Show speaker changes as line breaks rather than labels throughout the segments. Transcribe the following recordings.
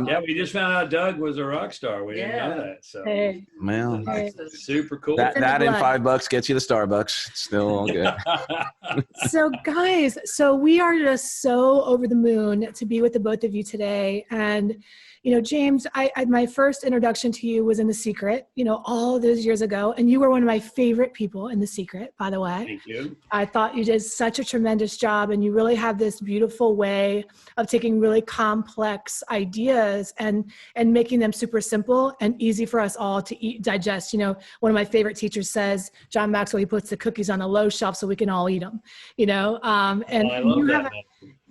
Yeah, we just found out Doug was a rock star. We didn't know that. So,
Well,
that's super cool.
That and $5 gets you the Starbucks. It's still all good.
So guys, we are just so over the moon to be with the both of you today. And, James, my first introduction to you was in The Secret, all those years ago. And you were one of my favorite people in The Secret, by the way.
Thank you.
I thought you did such a tremendous job, and you really have this beautiful way of taking really complex ideas and making them super simple and easy for us all to digest. One of my favorite teachers says, John Maxwell, he puts the cookies on the low shelf so we can all eat them, and
I love that.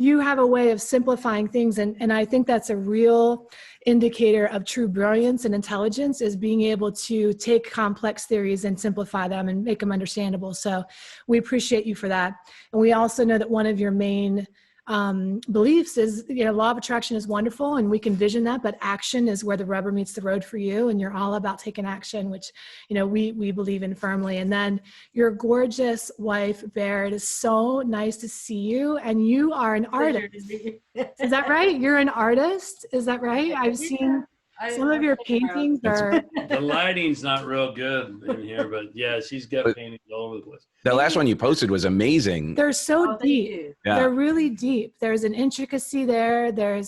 You have a way of simplifying things. And I think that's a real indicator of true brilliance and intelligence, is being able to take complex theories and simplify them and make them understandable. So we appreciate you for that. And we also know that one of your main beliefs is, law of attraction is wonderful and we can vision that, but action is where the rubber meets the road for you. And you're all about taking action, which, we believe in firmly. And then your gorgeous wife, Bear, it is so nice to see you. And you are an artist. Is that right? You're an artist. Is that right? I've seen some of your paintings are...
The lighting's not real good in here, but yeah, she's got paintings all over the place.
The last one you posted was amazing.
They're so deep. Yeah. They're really deep. There's an intricacy there. They're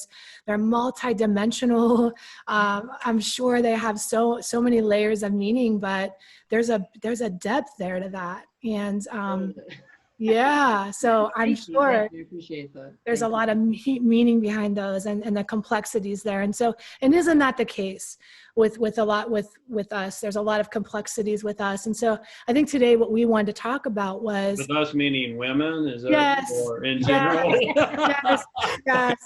multi-dimensional. I'm sure they have so many layers of meaning, but there's a depth there to that. And yeah, so I'm sure there's a lot of meaning behind those and the complexities there. And isn't that the case with us? There's a lot of complexities with us. And so I think today what we wanted to talk about was...
With us meaning women? Is that
yes,
or in general?
yes.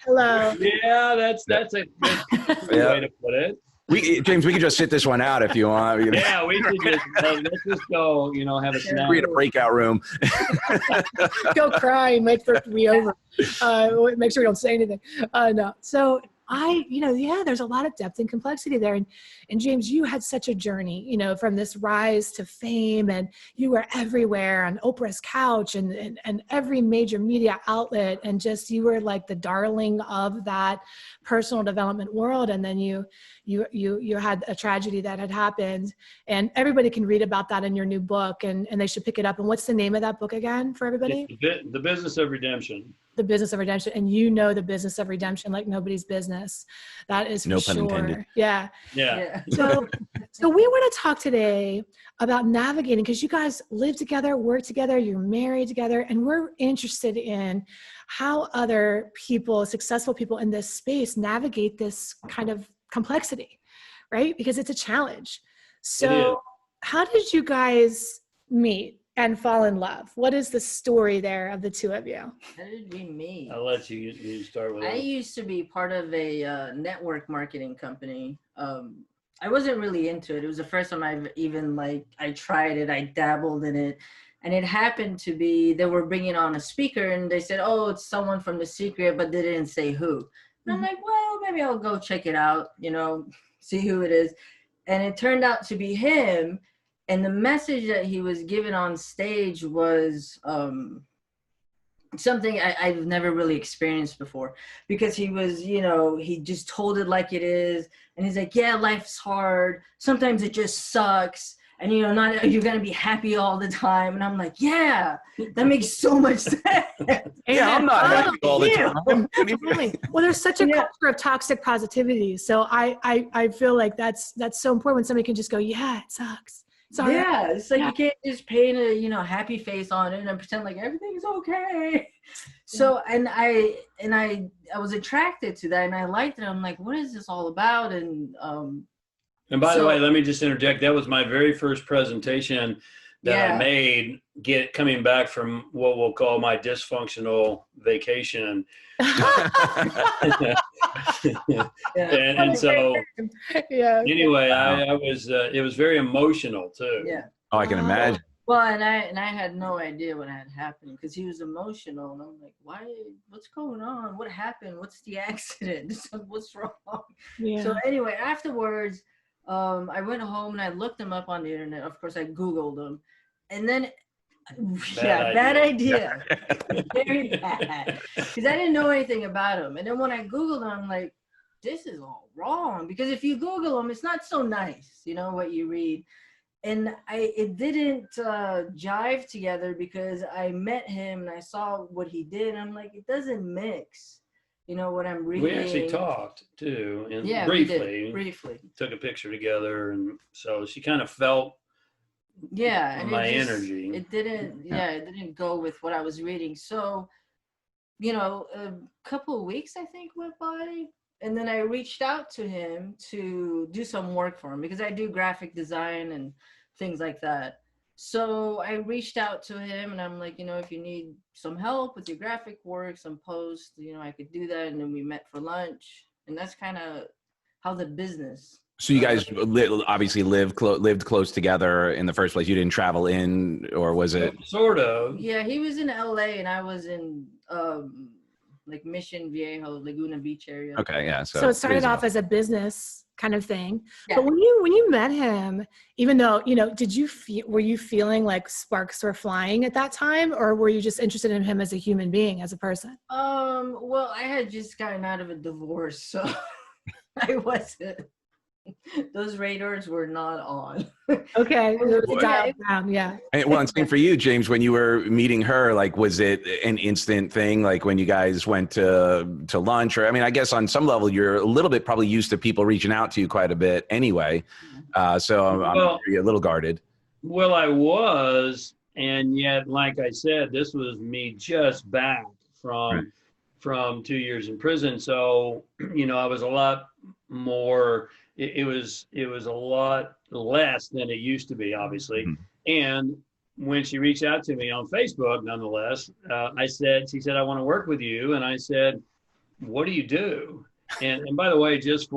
Hello.
Yeah, that's a good way to put it.
James, we can just sit this one out if you want.
Yeah, we could just let's just go, have a snack.
Create a breakout room.
Go cry and wait for it to be over. Make sure we don't say anything. No. So there's a lot of depth and complexity there. And James, you had such a journey, from this rise to fame, and you were everywhere on Oprah's couch and every major media outlet. And just, you were like the darling of that personal development world. And then you had a tragedy that had happened, and everybody can read about that in your new book, and they should pick it up. And what's the name of that book again for everybody?
The Business of Redemption.
The Business of Redemption. And the business of redemption like nobody's business. That is for sure. No pun intended. Yeah. So we want to talk today about navigating, because you guys live together, work together, you're married together, and we're interested in how other people, successful people in this space, navigate this kind of complexity, right? Because it's a challenge. So how did you guys meet and fall in love? What is the story there of the two of you?
How did we meet?
I'll let you start with
I used to be part of a network marketing company. I wasn't really into it. It was the first time I've even I tried it, I dabbled in it. And it happened to be, they were bringing on a speaker and they said, oh, it's someone from The Secret, but they didn't say who. And I'm like, well, maybe I'll go check it out, see who it is. And it turned out to be him. And the message that he was giving on stage was something I've never really experienced before, because he was, he just told it like it is. And he's like, yeah, life's hard. Sometimes it just sucks. And, not you're going to be happy all the time. And I'm like, yeah, that makes so much sense.
Yeah, I'm not happy all the time.
Well, there's such a culture of toxic positivity. So I feel like that's so important when somebody can just go, yeah, it sucks. Sorry.
Yeah, it's like you can't just paint a happy face on it and pretend like everything's okay. So and I was attracted to that and I liked it. I'm like, what is this all about? And
by the way, let me just interject. That was my very first presentation that I made, coming back from what we'll call my dysfunctional vacation. and so anyway, I was it was very emotional too.
Yeah.
Oh, I can imagine.
Well, and I had no idea what had happened because he was emotional, and I'm like, why? What's going on? What happened? What's the accident? What's wrong? Yeah. So anyway, afterwards, I went home and I looked him up on the internet. Of course, I Googled him, and then. Bad idea. Very bad. Because I didn't know anything about him. And then when I Googled him, I'm like, this is all wrong. Because if you Google him, it's not so nice, you know, what you read. And it didn't jive together, because I met him and I saw what he did. And I'm like, it doesn't mix, you know, what I'm reading.
We actually talked too, and
Yeah, briefly
took a picture together, and so she kind of felt
and
my energy.
It didn't go with what I was reading. So, you know, a couple of weeks I think went by, and then I reached out to him to do some work for him, because I do graphic design and things like that. So I reached out to him and I'm like, you know, if you need some help with your graphic work, some posts, you know, I could do that. And then we met for lunch, and that's kind of how the business.
So you guys obviously lived close together in the first place. You didn't travel in, or was it?
Sort of.
Yeah, he was in LA and I was in like Mission Viejo, Laguna Beach area.
Okay, yeah.
So it started off as a business kind of thing.
Yeah.
But when you met him, even though, you know, were you feeling like sparks were flying at that time, or were you just interested in him as a human being, as a person?
Well, I had just gotten out of a divorce, so I wasn't. Those radars were not on.
Okay. Yeah.
And, well, and same for you, James, when you were meeting her, like, was it an instant thing? Like when you guys went to lunch, or, I mean, I guess on some level you're a little bit probably used to people reaching out to you quite a bit anyway. So I'm a little guarded.
Well, I was, and yet, like I said, this was me just back from 2 years in prison. So, you know, I was a lot more, it was a lot less than it used to be, obviously. Mm-hmm. And when she reached out to me on Facebook, nonetheless, she said, I want to work with you. And I said, what do you do? And by the way, just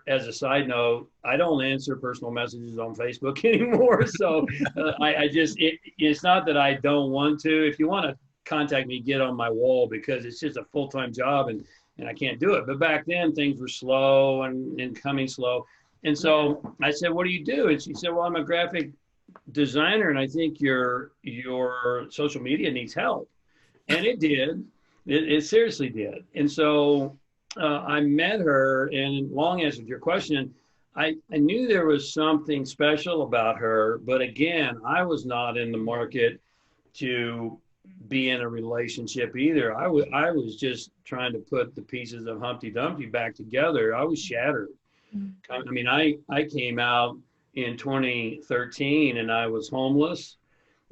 as a side note, I don't answer personal messages on Facebook anymore. So it's not that I don't want to. If you want to contact me, get on my wall, because it's just a full-time job and I can't do it. But back then things were slow and coming slow. And so I said, what do you do? And she said, well, I'm a graphic designer and I think your social media needs help. And it did. It seriously did. And so I met her, and long answer to your question, I knew there was something special about her, but again, I was not in the market to be in a relationship either. I was just trying to put the pieces of Humpty Dumpty back together. I was shattered. Mm-hmm. I mean, I came out in 2013 and I was homeless.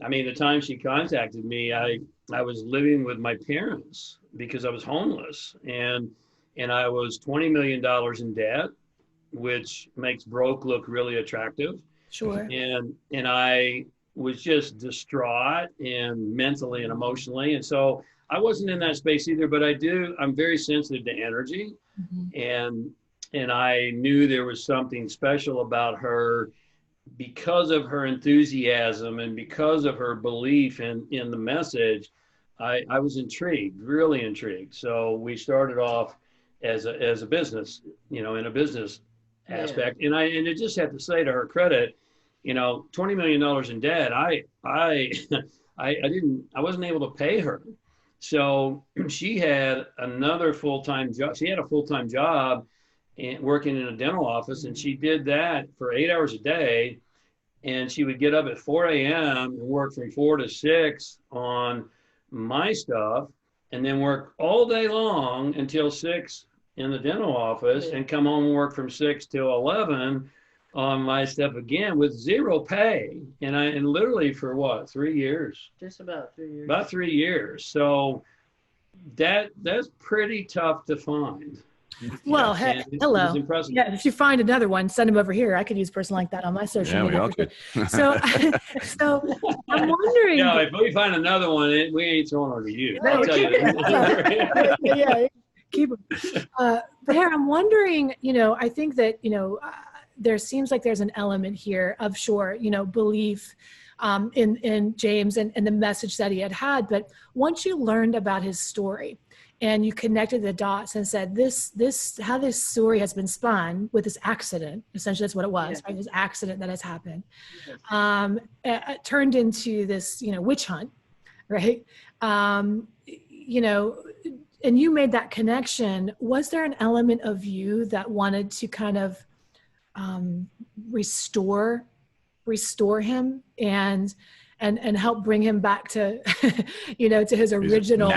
I mean, the time she contacted me, I was living with my parents because I was homeless, and I was $20 million in debt, which makes broke look really attractive.
Sure.
And I was just distraught and mentally and emotionally. And so I wasn't in that space either, but I'm very sensitive to energy. Mm-hmm. And I knew there was something special about her because of her enthusiasm and because of her belief in the message. I was intrigued, really intrigued. So we started off as a business, you know, in a business aspect. And I just have to say, to her credit, you know, $20 million in debt, I wasn't able to pay her. So she had another full-time job. She had a full-time job working in a dental office, and she did that for 8 hours a day. And she would get up at 4 a.m. and work from 4 to 6 on my stuff, and then work all day long until 6 in the dental office, and come home and work from 6 till 11 on my stuff again with zero pay. And literally for what, 3 years?
Just about 3 years.
About 3 years. So that's pretty tough to find.
Well, hello. Yeah, if you find another one, send them over here. I could use a person like that on my social media.
We all could.
So I'm wondering.
No, if we find another one, we ain't throwing over to you.
No,
I'll tell you that.
Yeah, keep them. But here, I'm wondering, you know, I think that, you know, there seems like there's an element here of, sure, you know, belief in James and the message that he had. But once you learned about his story, and you connected the dots and said, how this story has been spun with this accident, essentially that's what it was, right? This accident that has happened, turned into this, you know, witch hunt, right? You know, and you made that connection, was there an element of you that wanted to kind of restore him and help bring him back to, to his original,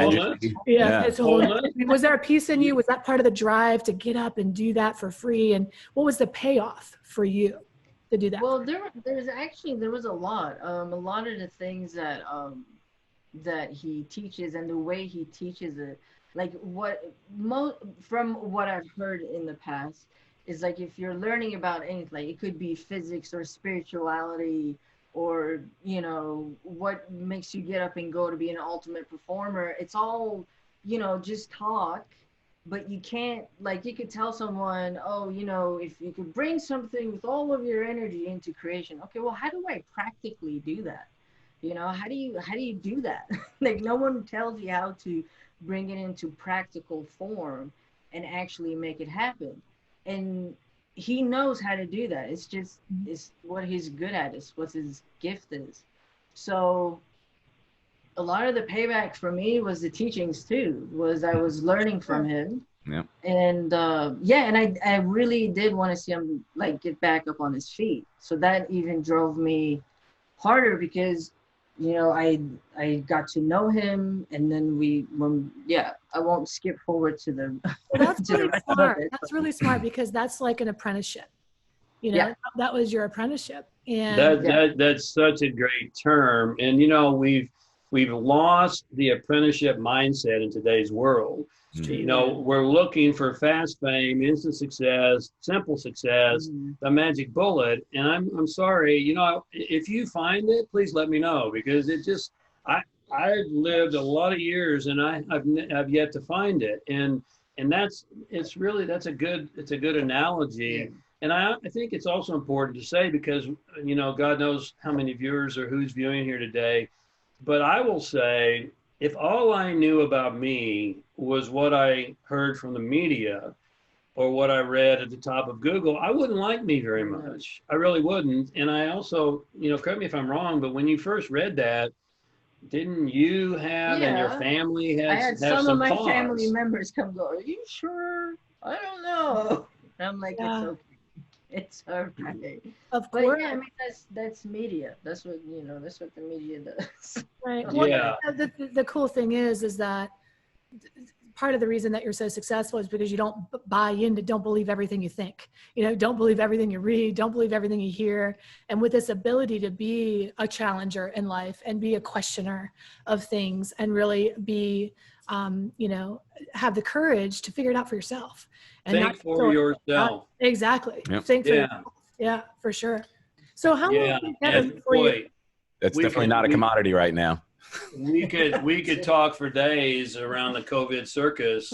his wholeness? Was there a piece in you? Was that part of the drive to get up and do that for free? And what was the payoff for you to do that?
Well, there was a lot of the things that he teaches and the way he teaches it, like from what I've heard in the past is like, if you're learning about anything, like it could be physics or spirituality, or what makes you get up and go to be an ultimate performer, it's all just talk. But you can't, like, you could tell someone, oh, if you could bring something with all of your energy into creation, okay, well, how do I practically do that? How do you do that? Like, no one tells you how to bring it into practical form and actually make it happen. And he knows how to do that. It's what he's good at. It's what his gift is. So a lot of the payback for me was the teachings too, I was learning from him.
Yeah.
And and I really did want to see him like get back up on his feet. So that even drove me harder, because I got to know him, and then I won't skip forward to the.
Well, that's really smart. That's really smart, because that's like an apprenticeship. That was your apprenticeship, and
that's such a great term. And we've lost the apprenticeship mindset in today's world. Mm-hmm. We're looking for fast fame, instant success, simple success, mm-hmm. the magic bullet. And I'm sorry, if you find it, please let me know, because I've lived a lot of years and I've yet to find it. And that's a good analogy. Yeah. And I think it's also important to say, because, God knows how many viewers or who's viewing here today, but I will say, if all I knew about me was what I heard from the media or what I read at the top of Google, I wouldn't like me very much. I really wouldn't. And I also, correct me if I'm wrong, but when you first read that, didn't you have and your family
I had some of my
pause?
Family members come go, are you sure? I don't know. And I'm like, it's okay. It's okay.
Of course.
But yeah, I mean, that's media. That's what the media does.
Right. Well, yeah. The cool thing is that part of the reason that you're so successful is because you don't don't believe everything you think. Don't believe everything you read, don't believe everything you hear. And with this ability to be a challenger in life and be a questioner of things and really be have the courage to figure it out for yourself. And
think for yourself.
Exactly.
Yep.
Think for yourself. Yeah, for sure. So how long before you?
That's definitely not a commodity right now.
We could talk for days around the COVID circus,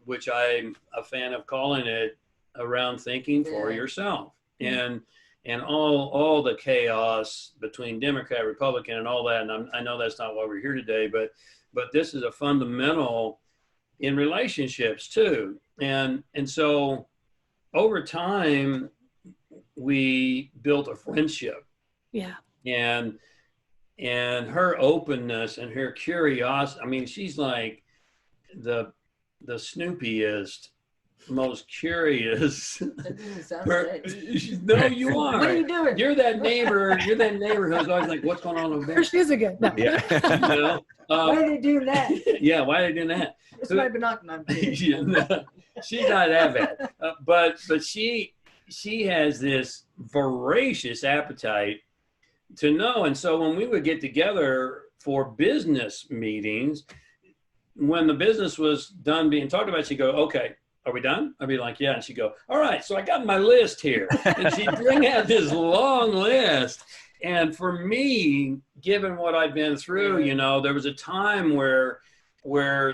which I'm a fan of calling it, around thinking for yourself. And all the chaos between Democrat, Republican, and all that. And I know that's not why we're here today, but this is a fundamental in relationships too. And so over time, we built a friendship.
Yeah.
And her openness and her curiosity, I mean, she's like the snoopiest, most curious.
That doesn't sound good.
No, you are.
What are you doing?
You're that neighbor who's always like, what's going on over there?
Her shoes again. No.
Yeah.
Why are they doing that?
Yeah, why are they doing that?
It's my binocular.
She's not that bad. But she has this voracious appetite to know. And so when we would get together for business meetings, when the business was done being talked about, she'd go, okay, are we done? I'd be like, yeah. And she'd go, all right, so I got my list here. And she'd bring out this long list. And for me, given what I've been through, there was a time where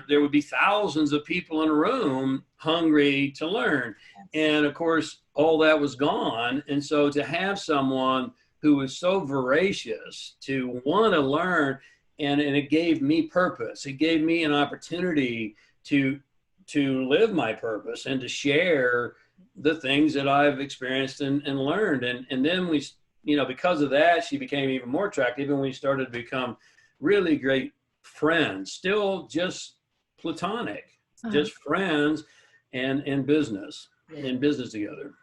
there would be thousands of people in a room hungry to learn. And of course, all that was gone. And so to have someone who was so voracious to want to learn, and it gave me purpose. It gave me an opportunity to live my purpose and to share the things that I've experienced and learned. And then we, because of that, she became even more attractive, and we started to become really great friends, still just platonic, just friends and in business together.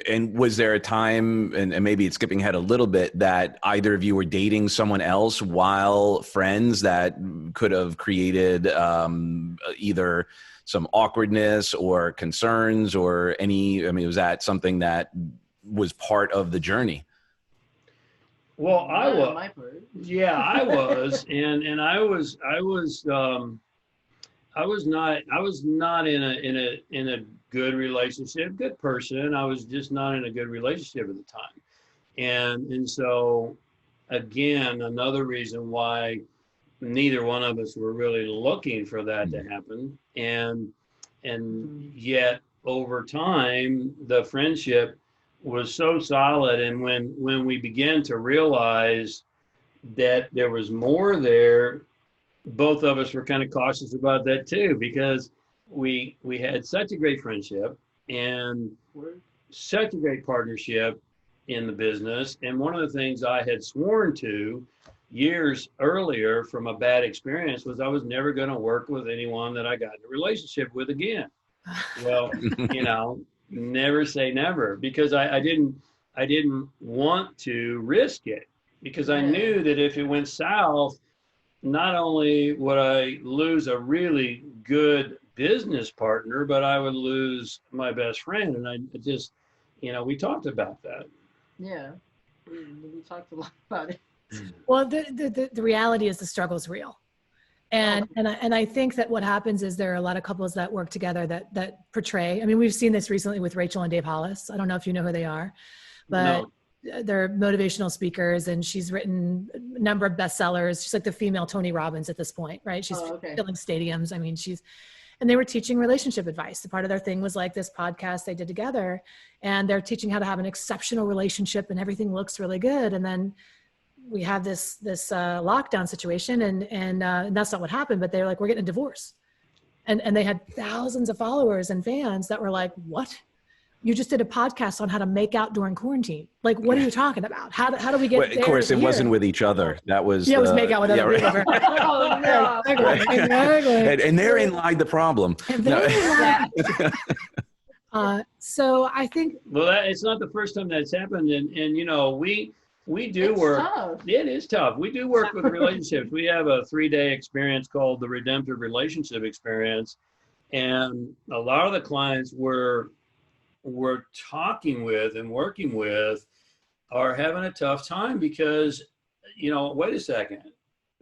And was there a time, and maybe it's skipping ahead a little bit, that either of you were dating someone else while friends that could have created either some awkwardness or concerns or any, I mean, was that something that was part of the journey?
Well, I was, yeah, I was, and I was not in a good relationship, good person. I was just not in a good relationship at the time. And so again, another reason why neither one of us were really looking for that to happen. And yet over time, the friendship was so solid. And when we began to realize that there was more there, both of us were kind of cautious about that too, because we had such a great friendship and such a great partnership in the business. And one of the things I had sworn to years earlier from a bad experience was I was never going to work with anyone that I got in a relationship with again. Well, you know, never say never, because I didn't want to risk it, because I knew that if it went south, not only would I lose a really good business partner, but I would lose my best friend. And I just, you know, we talked about that.
Yeah, we talked a lot about it.
Well, the reality is the struggle is real. And I think that what happens is there are a lot of couples that work together that portray, I mean, we've seen this recently with Rachel and Dave Hollis. I don't know if you know who they are, but they're motivational speakers, and she's written a number of bestsellers. She's like the female Tony Robbins at this point, right? She's filling stadiums. I mean, and they were teaching relationship advice. The part of their thing was like this podcast they did together, and they're teaching how to have an exceptional relationship, and everything looks really good. And then we have this lockdown situation, and that's not what happened, but they're like, we're getting a divorce. And they had thousands of followers and fans that were like, what? You just did a podcast on how to make out during quarantine. Like, what are you talking about? How do we get
well, of course, it wasn't with each other. That was
it was make out with other people.
Oh, no.
Exactly.
And therein lied the problem.
So I think,
well, it's not the first time that's happened, and you know, we do work.
Tough.
It is tough. We do work with relationships. We have a 3-day experience called the Redemptive Relationship Experience, and a lot of the clients we're talking with and working with are having a tough time because, you know, wait a second,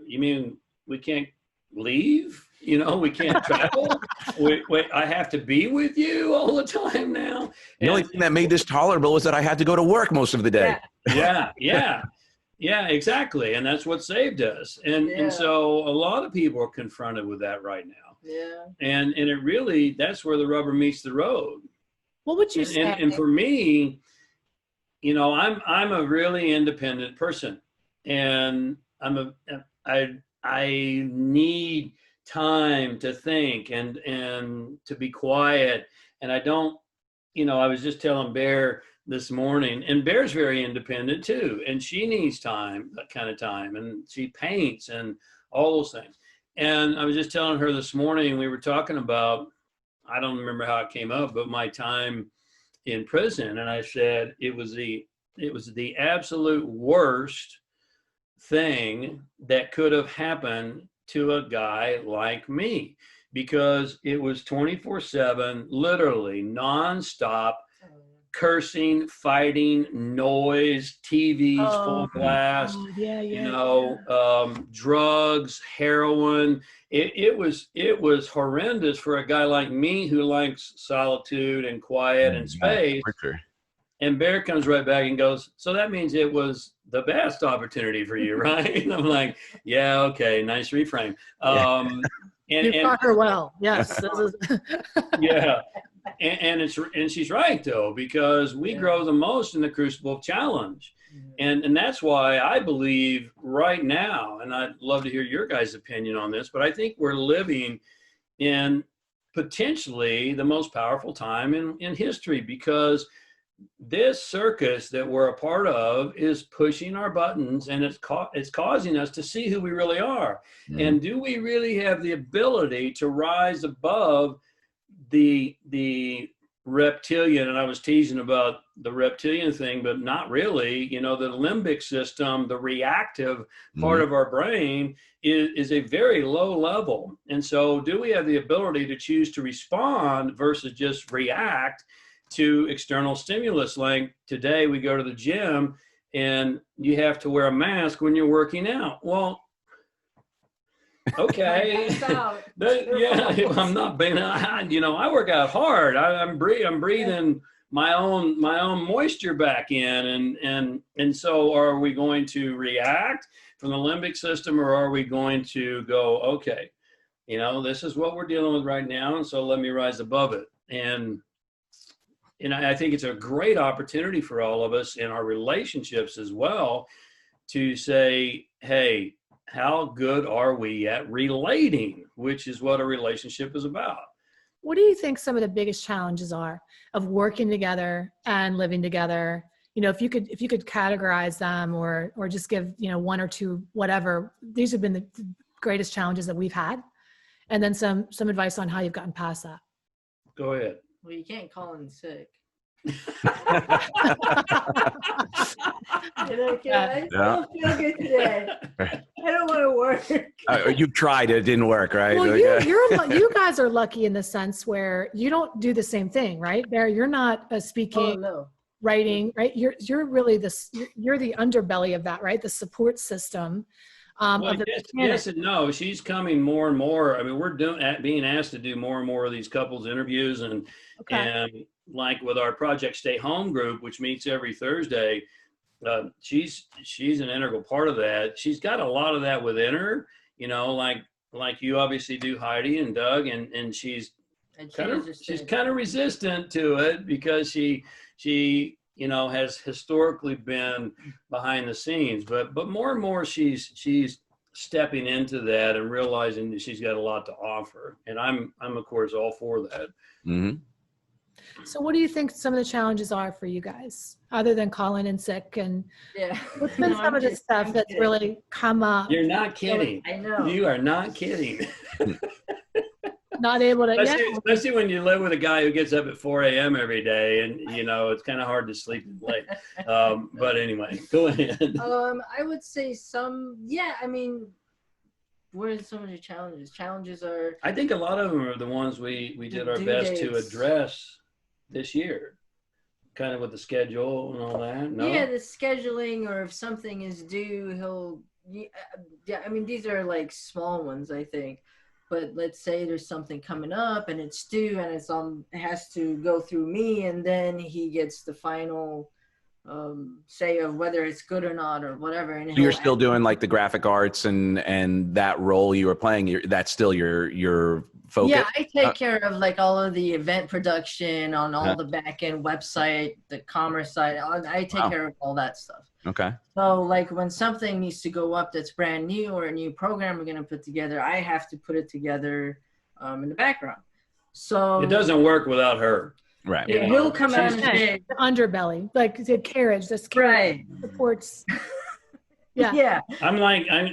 you mean we can't leave? You know, we can't travel. Wait, I have to be with you all the time now.
The only thing that made this tolerable was that I had to go to work most of the day.
Yeah, exactly. And that's what saved us. And so a lot of people are confronted with that right now.
Yeah.
And it really, that's where the rubber meets the road.
what would you say?
And for me, you know, I'm a really independent person, and I need time to think and to be quiet. And I don't, you know, I was just telling Bear this morning, and Bear's very independent too, and she needs time, that kind of time, and she paints and all those things. And I was just telling her this morning, we were talking about, I don't remember how it came up, but my time in prison. And I said, it was the absolute worst thing that could have happened to a guy like me, because it was 24/7, literally nonstop, cursing, fighting, noise, TVs full blast, you know, drugs, heroin. It was horrendous for a guy like me who likes solitude and quiet and space. And Bear comes right back and goes, so that means it was the best opportunity for you, right? And I'm like, yeah, okay, nice reframe.
You taught her well, yes.
Yeah. And she's right though, because we grow the most in the crucible of challenge. And that's why I believe right now, and I'd love to hear your guys' opinion on this, but I think we're living in potentially the most powerful time in history, because this circus that we're a part of is pushing our buttons, and it's causing us to see who we really are.
Mhm.
And do we really have the ability to rise above the reptilian? And I was teasing about the reptilian thing, but not really. You know, the limbic system, the reactive part of our brain is a very low level. And so do we have the ability to choose to respond versus just react to external stimulus? Like today we go to the gym and you have to wear a mask when you're working out. Well, okay. Yeah, I'm not being, you know, I work out hard. I'm breathing my own moisture back in. And so are we going to react from the limbic system, or are we going to go, okay, you know, this is what we're dealing with right now, and so let me rise above it. And I think it's a great opportunity for all of us in our relationships as well to say, hey, how good are we at relating, which is what a relationship is about.
What do you think some of the biggest challenges are of working together and living together? You know, if you could categorize them, or just give, you know, one or two, whatever, these have been the greatest challenges that we've had. And then some advice on how you've gotten past that.
Go ahead.
Well, you can't call in sick. I don't feel good today. I don't want to work.
You tried it, didn't work, right?
Well, you guys are lucky in the sense where you don't do the same thing, right? Barry, you're not speaking, writing, right? You're really you're the underbelly of that, right? The support system.
Well, yes and no. She's coming more and more. I mean, we're being asked to do more and more of these couples interviews, and like with our Project Stay Home group, which meets every Thursday, she's an integral part of that. She's got a lot of that within her, you know, like you obviously do, Heidi and Doug, and she's kind of resistant to it because she you know, has historically been behind the scenes, but more and more she's stepping into that and realizing that she's got a lot to offer. And I'm of course all for that.
Mm-hmm.
So what do you think some of the challenges are for you guys, other than calling in sick? And what's been some of the stuff that's really come up?
You're not kidding.
I know.
You are not kidding.
Not able to,
especially when you live with a guy who gets up at 4 a.m. every day, and you know it's kind of hard to sleep late. But anyway, go ahead.
I would say I mean, what are some of the challenges? Challenges are,
I think a lot of them are the ones we did our best to address this year, kind of with the schedule and all that. No?
Yeah, the scheduling, or if something is due, I mean, these are like small ones, I think. But let's say there's something coming up and it's due, and it has to go through me, and then he gets the final say of whether it's good or not or whatever. And
so you're still doing like the graphic arts and that role you were playing. That's still your focus.
Yeah, I take care of like all of the event production on all the back end website, the commerce side. I take care of all that stuff.
Okay.
So like when something needs to go up that's brand new, or a new program we're going to put together, I have to put it together in the background. So
it doesn't work without her.
Right.
Yeah, he'll come out and say,
the underbelly, like the carriage, supports.
Yeah.
I'm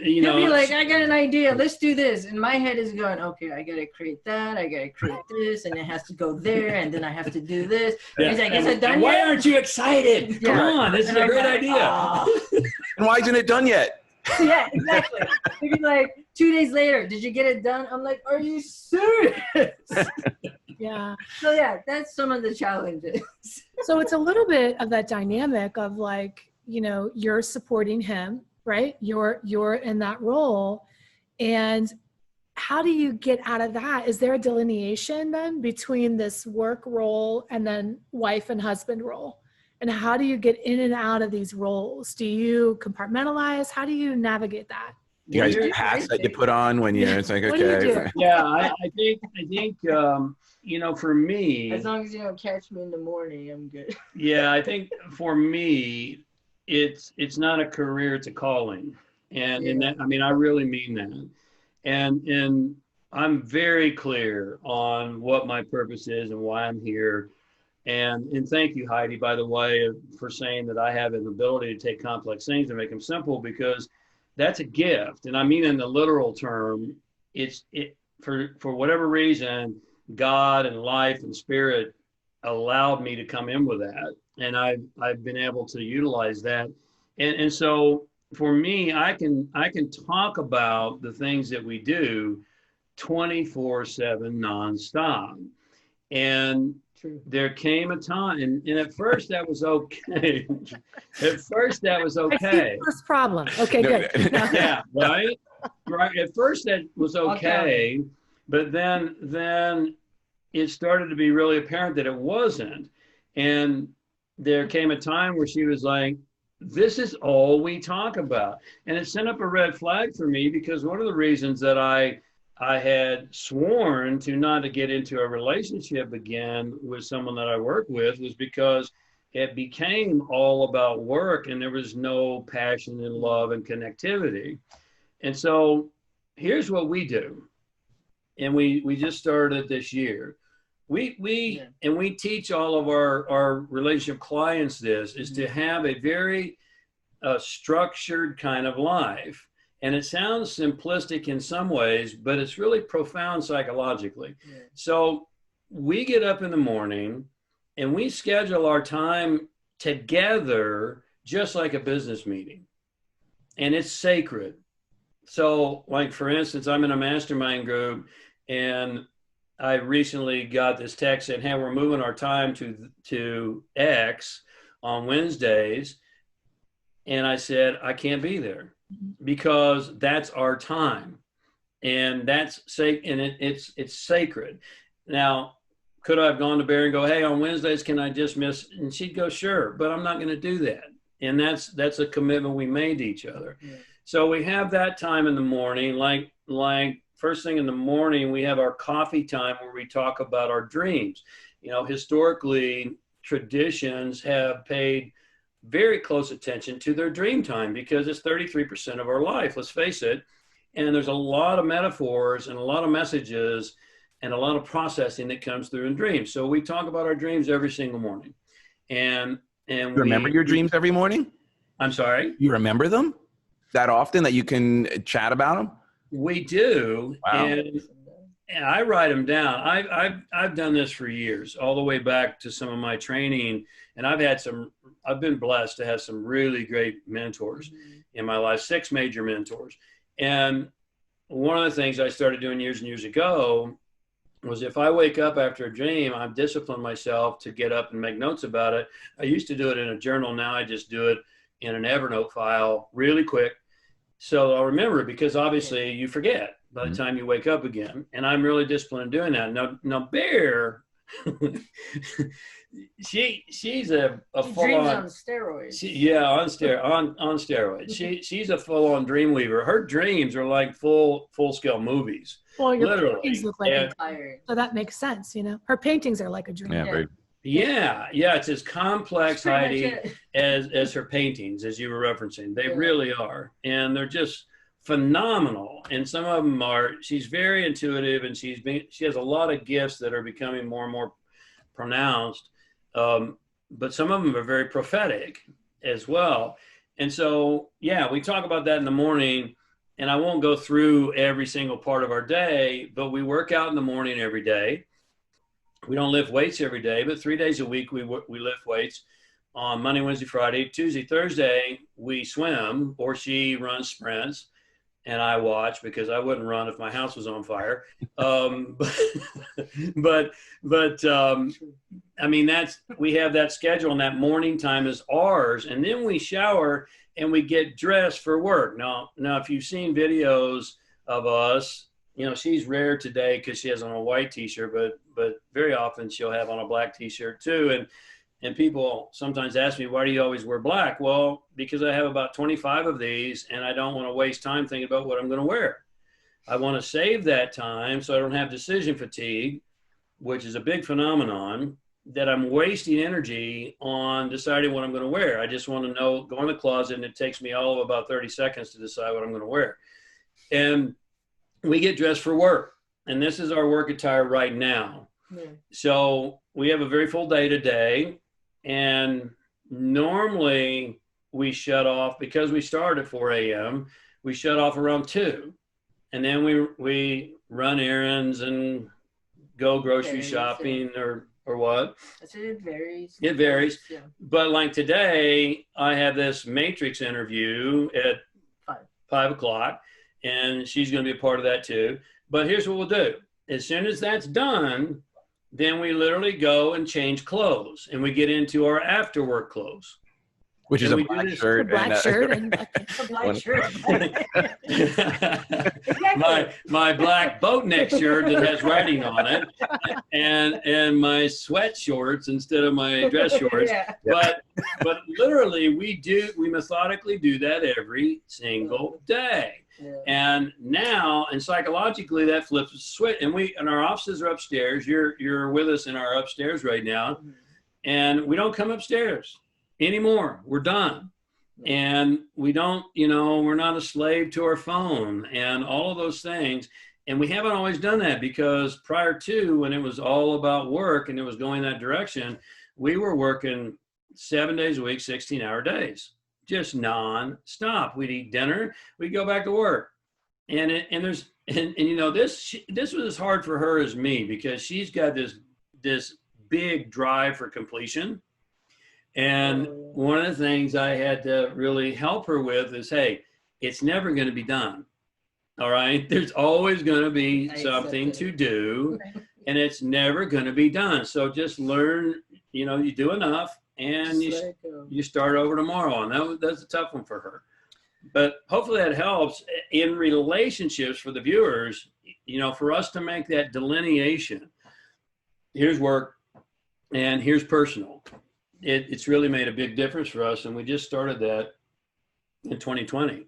you know.
He'll be like, I got an idea. Let's do this. And my head is going, okay, I got to create that. I got to create this. And it has to go there. And then I have to do this.
Yeah.
He's like, is it done yet?
Why aren't you excited? Come on. This is a great idea.
And why isn't it done yet?
Yeah, exactly. He'd be like, 2 days later, did you get it done? I'm like, are you serious?
Yeah.
So yeah, that's some of the challenges.
So it's a little bit of that dynamic of like, you know, you're supporting him, right? You're in that role. And how do you get out of that? Is there a delineation then between this work role and then wife and husband role? And how do you get in and out of these roles? Do you compartmentalize? How do you navigate that?
You guys hats that you put on when it's like,
What do you do?
Yeah, I think you know, for me,
as long as you don't catch me in the morning, I'm good.
Yeah, I think for me, it's not a career, it's a calling. And that, I mean, I really mean that. And I'm very clear on what my purpose is and why I'm here. And thank you, Heidi, by the way, for saying that I have an ability to take complex things and make them simple, because that's a gift. And I mean, in the literal term, for whatever reason, God and life and spirit allowed me to come in with that. And I've been able to utilize that. And so for me, I can talk about the things that we do 24/7 nonstop. And
True.
there came a time, and at first that was okay. At first that was
I see
okay.
the first problem. Okay, good.
Yeah, right. Right. At first that was okay, but then it started to be really apparent that it wasn't. And there came a time where she was like, "This is all we talk about," and it sent up a red flag for me, because one of the reasons that I had sworn to not to get into a relationship again with someone that I work with was because it became all about work, and there was no passion and love and connectivity. And so here's what we do. And we just started this year. And we teach all of our relationship clients this, is to have a very structured kind of life. And it sounds simplistic in some ways, but it's really profound psychologically.
Yeah.
So we get up in the morning and we schedule our time together just like a business meeting. And it's sacred. So, like, for instance, I'm in a mastermind group, and I recently got this text saying, "Hey, we're moving our time to X on Wednesdays." And I said, "I can't be there, because that's our time, and that's it's sacred." Now, could I have gone to Barry and go, "Hey, on Wednesdays, can I just miss?" And she'd go, "Sure," but I'm not going to do that. And that's a commitment we made to each other.
Yeah.
So we have that time in the morning, like first thing in the morning, we have our coffee time where we talk about our dreams. You know, historically, traditions have paid very close attention to their dream time, because it's 33% of our life, let's face it. And there's a lot of metaphors and a lot of messages and a lot of processing that comes through in dreams. So we talk about our dreams every single morning. And
You remember your dreams every morning?
I'm sorry?
You remember them that often that you can chat about them?
We do.
Wow.
And I write them down. I've done this for years, all the way back to some of my training. And I've been blessed to have some really great mentors in my life, 6 major mentors. And one of the things I started doing years and years ago was, if I wake up after a dream, I've disciplined myself to get up and make notes about it. I used to do it in a journal. Now I just do it in an Evernote file really quick. So I'll remember it, because obviously you forget by the time you wake up again. And I'm really disciplined in doing that. Now Bear, she's a full on
steroids.
on steroids. She's a full on dream weaver. Her dreams are like full scale movies.
Well, your
literally.
paintings look like Attire, so that makes sense. You know, her paintings are like a dream.
Yeah. It's as complex, Heidi, as her paintings, as you were referencing. They really are. And they're just phenomenal. And some of them she's very intuitive, and she has a lot of gifts that are becoming more and more pronounced. But some of them are very prophetic as well. And so, we talk about that in the morning. And I won't go through every single part of our day, but we work out in the morning every day. We don't lift weights every day, but 3 days a week we lift weights. On Monday, Wednesday, Friday, Tuesday, Thursday, we swim, or she runs sprints, and I watch, because I wouldn't run if my house was on fire. But I mean, we have that schedule, and that morning time is ours. And then we shower and we get dressed for work. Now, if you've seen videos of us, you know, she's rare today because she has on a white t-shirt, but very often she'll have on a black t-shirt too. And people sometimes ask me, "Why do you always wear black?" Well, because I have about 25 of these, and I don't want to waste time thinking about what I'm going to wear. I want to save that time so I don't have decision fatigue, which is a big phenomenon, that I'm wasting energy on deciding what I'm going to wear. I just want to go in the closet, and it takes me all of about 30 seconds to decide what I'm going to wear. And we get dressed for work. And this is our work attire right now. So we have a very full day today, and normally we shut off, because we start at 4 a.m., we shut off around 2. And then we run errands and go grocery shopping or what?
It varies.
It varies.
Yeah.
But like today, I have this Matrix interview at 5 o'clock, and she's going to be a part of that too. But here's what we'll do. As soon as that's done, then we literally go and change clothes, and we get into our after work clothes.
Which is a black shirt.
A black shirt and
A black shirt.
my black boatneck shirt that has writing on it, and my sweat shorts instead of my dress shorts.
Yeah.
But literally we methodically do that every single day.
Yeah.
And now, and psychologically, that flips a switch. And our offices are upstairs. You're with us in our upstairs right now, and we don't come upstairs anymore. We're done. And we don't, we're not a slave to our phone and all of those things. And we haven't always done that, because prior to, when it was all about work and it was going that direction, we were working 7 days a week, 16-hour days, just non-stop. We'd eat dinner, we'd go back to work. And this was as hard for her as me, because she's got this big drive for completion. And one of the things I had to really help her with is, hey, it's never going to be done. All right. There's always going to be something to do, and it's never going to be done. So just learn, you do enough, and you start over tomorrow. And that's a tough one for her. But hopefully that helps in relationships for the viewers, for us to make that delineation. Here's work and here's personal. It's really made a big difference for us, and we just started that in 2020.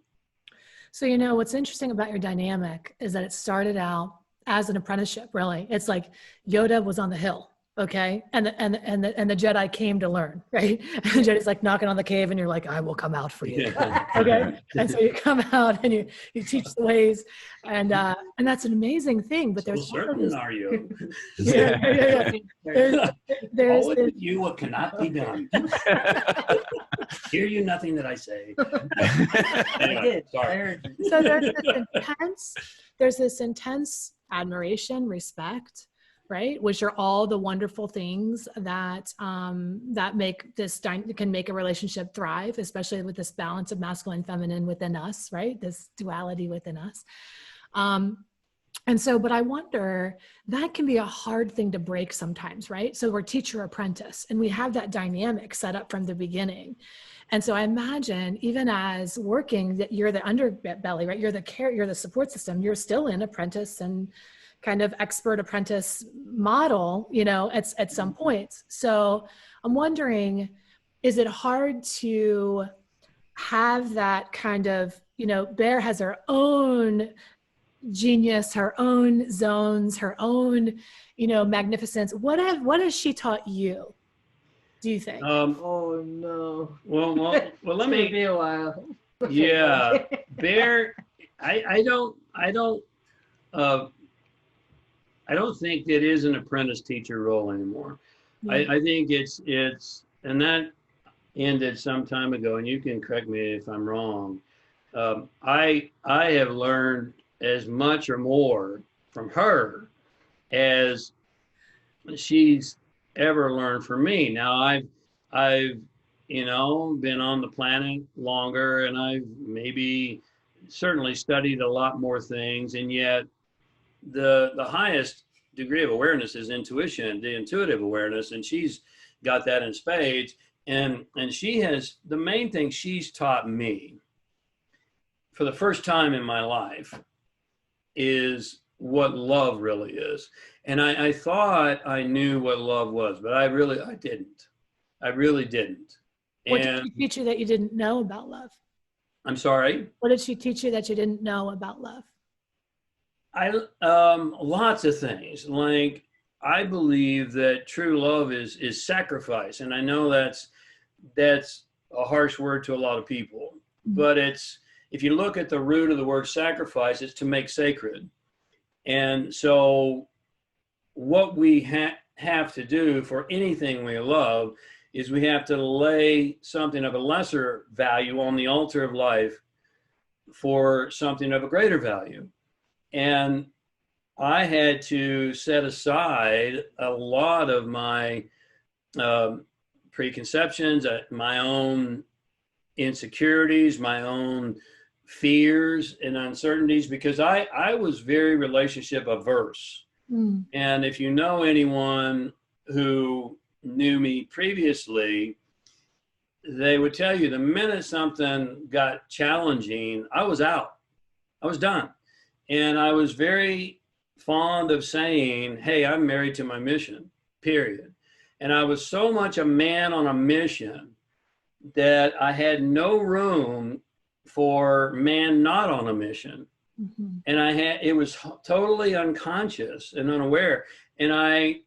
So, what's interesting about your dynamic is that it started out as an apprenticeship, really. It's like Yoda was on the hill, okay? And the Jedi came to learn, right? And the Jedi's like knocking on the cave, and you're like, I will come out for you, okay? And so you come out and you teach the ways, and that's an amazing thing. But there's
certain are you?
Yeah. There's
you what cannot be done. Hear you nothing that I say. Anyway, sorry.
So there's this intense admiration, respect, right? Which are all the wonderful things that can make a relationship thrive, especially with this balance of masculine and feminine within us, right? This duality within us. But I wonder, that can be a hard thing to break sometimes, right? So we're teacher apprentice, and we have that dynamic set up from the beginning. And so I imagine, even as working, that you're the underbelly, right? You're the support system. You're still in apprentice and kind of expert apprentice model, at some points. So I'm wondering, is it hard to have that kind of, Bear has her own genius, her own zones, her own, magnificence. What has she taught you, do you think?
Oh no.
Well, let me
be a while.
Yeah. Bear, I don't think it is an apprentice teacher role anymore. Mm-hmm. I think it's, and that ended some time ago, and you can correct me if I'm wrong. I have learned as much or more from her as she's ever learned from me. Now I've been on the planet longer, and I've maybe certainly studied a lot more things, and yet the highest degree of awareness is intuition, the intuitive awareness, and she's got that in spades. And she has, the main thing she's taught me for the first time in my life is what love really is. And I thought I knew what love was, but I didn't. I really didn't.
What did she teach you that you didn't know about love?
I'm sorry?
What did she teach you that you didn't know about love?
Lots of things. Like, I believe that true love is sacrifice. And I know that's a harsh word to a lot of people, but if you look at the root of the word sacrifice, it's to make sacred. And so what we have to do for anything we love is we have to lay something of a lesser value on the altar of life for something of a greater value. And I had to set aside a lot of my preconceptions, my own insecurities, my own fears and uncertainties, because I was very relationship averse. Mm. And if you know anyone who knew me previously, they would tell you the minute something got challenging, I was out. I was done. And I was very fond of saying, hey, I'm married to my mission, period. And I was so much a man on a mission that I had no room for man not on a mission. Mm-hmm. And it was totally unconscious and unaware. And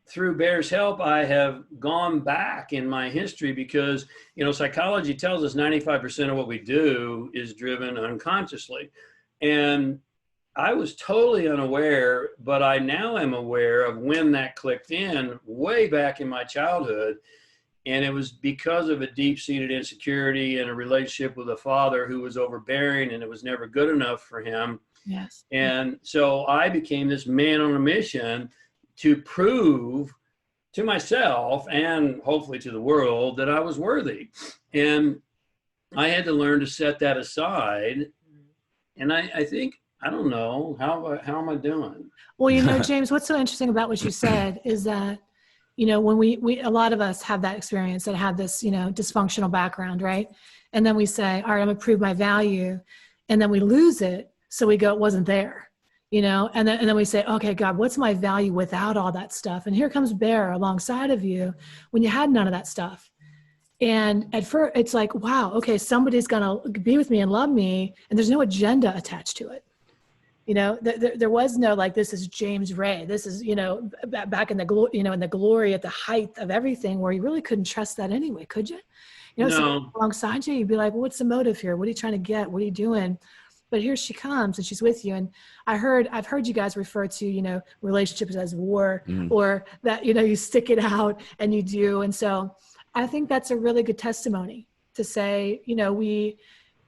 through Bear's help, I have gone back in my history because, psychology tells us 95% of what we do is driven unconsciously. And I was totally unaware, but I now am aware of when that clicked in way back in my childhood. And it was because of a deep-seated insecurity and a relationship with a father who was overbearing, and it was never good enough for him.
Yes.
And so I became this man on a mission to prove to myself and hopefully to the world that I was worthy. And I had to learn to set that aside. And I think, I don't know, how am I doing?
Well, James, what's so interesting about what you said is that, when we a lot of us have that experience that have this, dysfunctional background, right? And then we say, all right, I'm gonna prove my value. And then we lose it. So we go, it wasn't there, and then we say, okay, God, what's my value without all that stuff? And here comes Bear alongside of you when you had none of that stuff. And at first it's like, wow, okay, somebody's gonna be with me and love me. And there's no agenda attached to it. There was no, like, this is James Ray. This is, back in the in the glory at the height of everything, where you really couldn't trust that anyway, could you?
No.
So alongside you, you'd be like, well, what's the motive here? What are you trying to get? What are you doing? But here she comes and she's with you. And I've heard you guys refer to, relationships as war, or that, you stick it out and you do. And so I think that's a really good testimony to say,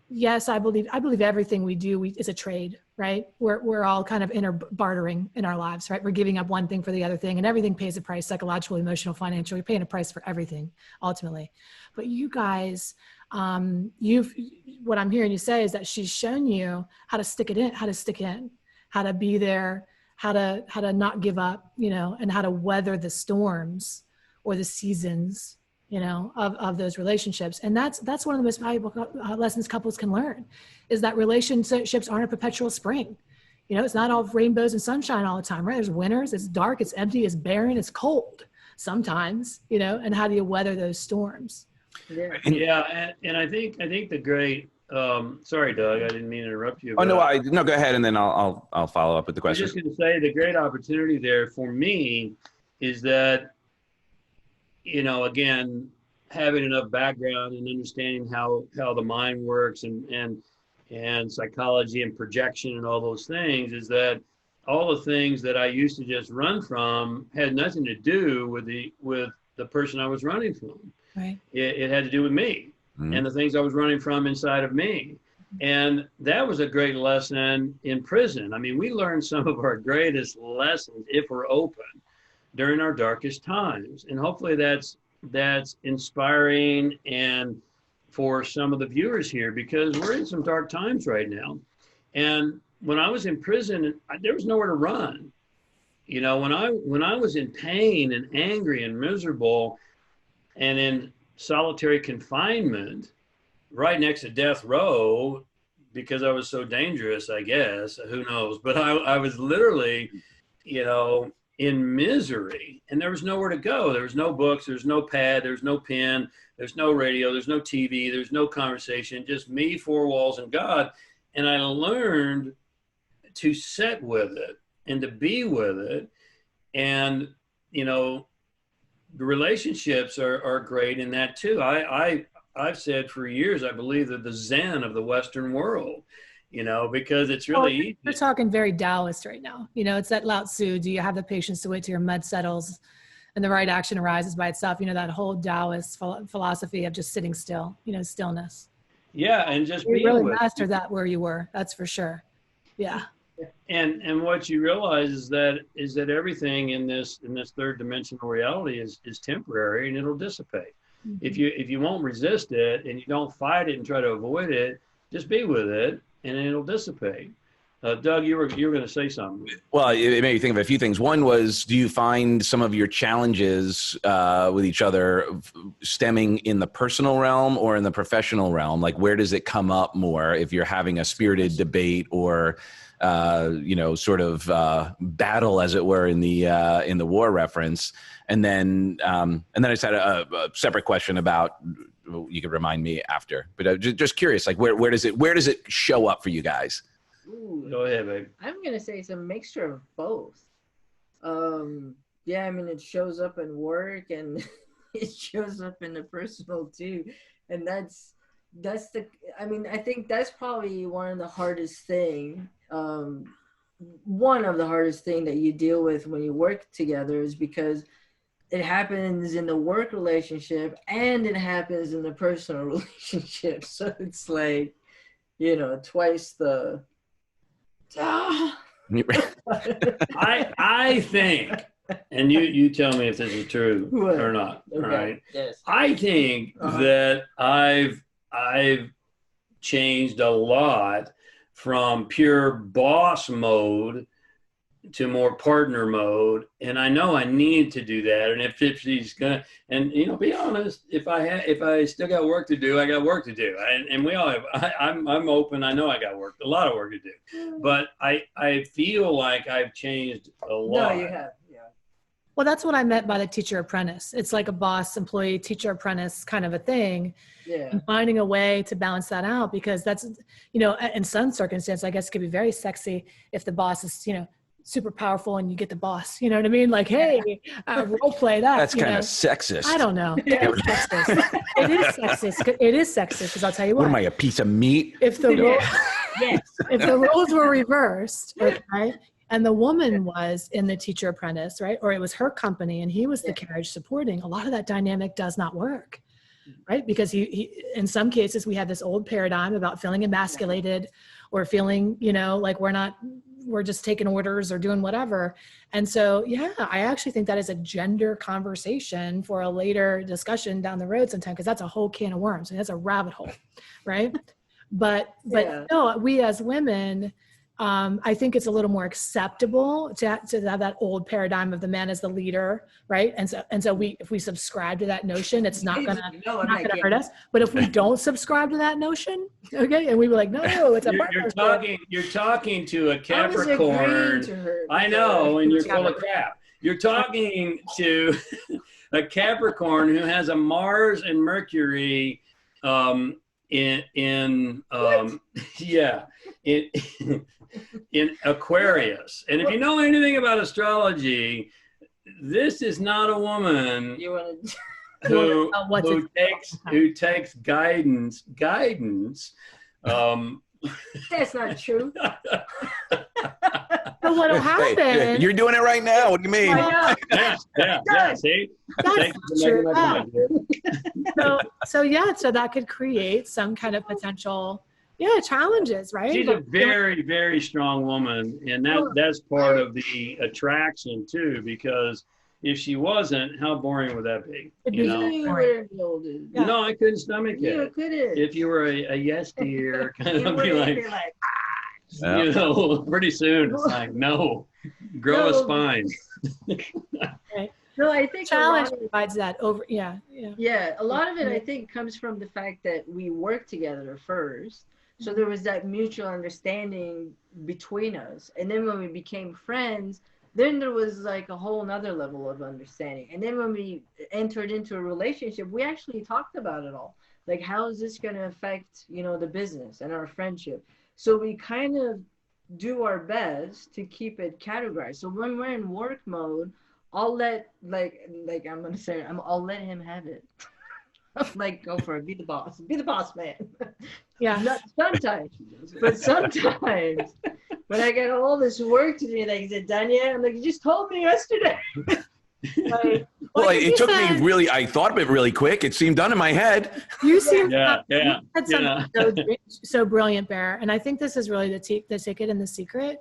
yes, I believe everything we do is a trade, right? We're all kind of bartering in our lives, right? We're giving up one thing for the other thing, and everything pays a price, psychological, emotional, financial. You're paying a price for everything ultimately. But you guys, what I'm hearing you say is that she's shown you how to stick in, how to be there, how to not give up, and how to weather the storms or the seasons, of those relationships. And that's one of the most valuable lessons couples can learn, is that relationships aren't a perpetual spring. It's not all rainbows and sunshine all the time, right? There's winters, it's dark, it's empty, it's barren, it's cold sometimes, and how do you weather those storms?
Yeah. And I think the great, sorry, Doug, I didn't mean to interrupt you.
Oh, no, go ahead. And then I'll follow up with the question.
I was just going to say the great opportunity there for me is that, again, having enough background and understanding how the mind works and psychology and projection and all those things, is that all the things that I used to just run from had nothing to do with the person I was running from.
Right.
It had to do with me and the things I was running from inside of me. And that was a great lesson in prison. I mean, we learned some of our greatest lessons, if we're open, during our darkest times. And hopefully that's inspiring and for some of the viewers here, because we're in some dark times right now. And when I was in prison, there was nowhere to run. When I was in pain and angry and miserable and in solitary confinement right next to death row, because I was so dangerous, I guess, who knows, but I was literally, in misery, and there was nowhere to go. There was no books, there's no pad, there's no pen, there's no radio, there's no TV, there's no conversation, just me, four walls, and God. And I learned to sit with it and to be with it. And, the relationships are great in that too. I've said for years, I believe that the Zen of the Western world. you know, because it's really easy.
We're talking very Taoist right now. You know, it's that Lao Tzu, do you have the patience to wait till your mud settles and the right action arises by itself? You know, that whole Taoist philosophy of just sitting still, you know, stillness.
Yeah, and just
You
being
really
with
mastered that where you were, that's for sure. Yeah.
and what you realize is that everything in this third dimensional reality is temporary, and it'll dissipate.
Mm-hmm.
If you won't resist it and you don't fight it and try to avoid it, just be with it and it'll dissipate. Doug, you were going to say something.
Well, it made me think of a few things. One was, do you find some of your challenges with each other stemming in the personal realm or in the professional realm? Like, where does it come up more if you're having a spirited debate or, you know, sort of battle, as it were, in the war reference? And then I just had a separate question about. You could remind me after, but just curious, like where does it show up for you guys?
Ooh,
Go ahead, babe.
I'm gonna say it's a mixture of both. Yeah, I mean, it shows up in work and it shows up in the personal too, and that's the. I mean, I think that's probably one of the hardest thing. One of the hardest thing that you deal with when you work together is because it happens in the work relationship and it happens in the personal relationship. So it's like, you know, twice the.
I think, and you tell me if this is true or not.
Okay.
Right?
Yes.
I think that I've changed a lot from pure boss mode to more partner mode, and I know I need to do that. And if she's gonna, and you know, be honest, if I still got work to do, I got work to do, and we all have. I'm open. I know I got a lot of work to do, but I feel like I've changed a lot.
No, you have. Yeah.
Well, that's what I meant by the teacher apprentice. It's like a boss employee teacher apprentice kind of a thing.
Yeah.
And finding a way to balance that out, because that's, you know, in some circumstances, I guess it could be very sexy if the boss is, you know, super powerful and you get the boss, you know what I mean? Like, hey, role play that.
That's kind of sexist.
I don't know. It is sexist. It is sexist. It is sexist, because I'll tell you what.
What am I, a piece of meat?
If the roles,
Yes.
if the roles were reversed, okay, and the woman was in the teacher apprentice, right, or it was her company and he was the carriage supporting, a lot of that dynamic does not work, right? Because he in some cases we have this old paradigm about feeling emasculated or feeling, you know, like we're just taking orders or doing whatever. And so, yeah, I actually think that is a gender conversation for a later discussion down the road sometime, because that's a whole can of worms. And that's a rabbit hole, right? But no, we as women, I think it's a little more acceptable to have that old paradigm of the man as the leader, right? And so if we subscribe to that notion, it's not gonna hurt us. But if we don't subscribe to that notion, okay, and we were like, no, it's a partnership.
You're talking to a Capricorn. I know, and you're full of crap. You're talking to a Capricorn who has a Mars and Mercury in Aquarius. And if you know anything about astrology, this is not a woman who takes guidance.
That's not true.
So what'll happen?
Hey, you're doing it right now. What do you mean?
Yeah. See,
that's true. So that could create some kind of potential, challenges, right?
She's a very, very strong woman, and that's part of the attraction too. Because if she wasn't, how boring would that be? You know? No, I couldn't stomach it.
You couldn't.
If you were a yes dear, kind of be like, you know, pretty soon it's like, no, grow a spine.
Right.
No, I think
challenge provides that over. Yeah.
A lot of it, I think, comes from the fact that we worked together first. So there was that mutual understanding between us. And then when we became friends, then there was like a whole nother level of understanding. And then when we entered into a relationship, we actually talked about it all. Like, how is this going to affect, you know, the business and our friendship? So we kind of do our best to keep it categorized. So when we're in work mode, I'll let, like I'm going to say, I'll let him have it. I'm like, go for it. Be the boss. Be the boss, man.
Yeah.
Not sometimes, but sometimes when I get all this work to do, like, is it done yet? I'm like, you just told me yesterday.
Right.
Well,
Like
it
you
took me
said,
really, I thought of it really quick. It seemed done in my head.
You seem
Yeah, yeah,
you said something so brilliant, Bear. And I think this is really the ticket and the secret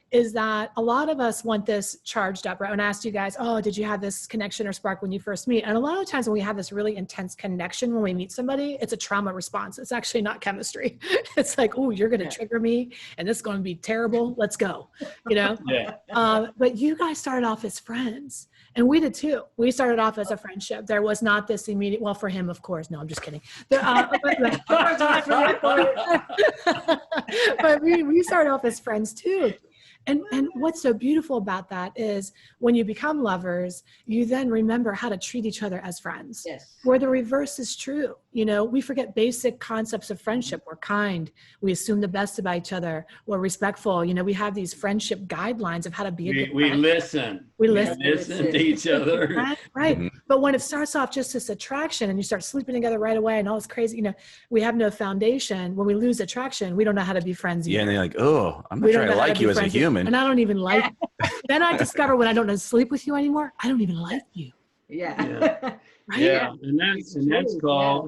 is that a lot of us want this charged up, right? When I asked you guys, oh, did you have this connection or spark when you first meet? And a lot of times when we have this really intense connection when we meet somebody, it's a trauma response. It's actually not chemistry. It's like, oh, you're going to trigger me and this is going to be terrible. Let's go, you know?
yeah.
But you guys started off as friends. And we did too. We started off as a friendship. There was not this immediate, well, for him, of course. No, I'm just kidding. But we started off as friends too. And what's so beautiful about that is when you become lovers, you then remember how to treat each other as friends.
Yes.
Where the reverse is true. You know, we forget basic concepts of friendship. We're kind. We assume the best about each other. We're respectful. You know, we have these friendship guidelines of how to be a good
We
friend.
listen.
We listen.
To each other.
Right.
Mm-hmm.
But when it starts off just this attraction and you start sleeping together right away and all this crazy, you know, we have no foundation. When we lose attraction, we don't know how to be friends.
Yeah,
Either.
and they're like, oh, I'm not
We
sure
don't
I
know how to
like
be
you as a
friends
human.
And I don't even like Then I discover when I don't sleep with you anymore, I don't even like you.
Yeah.
Right?
Yeah, and that's called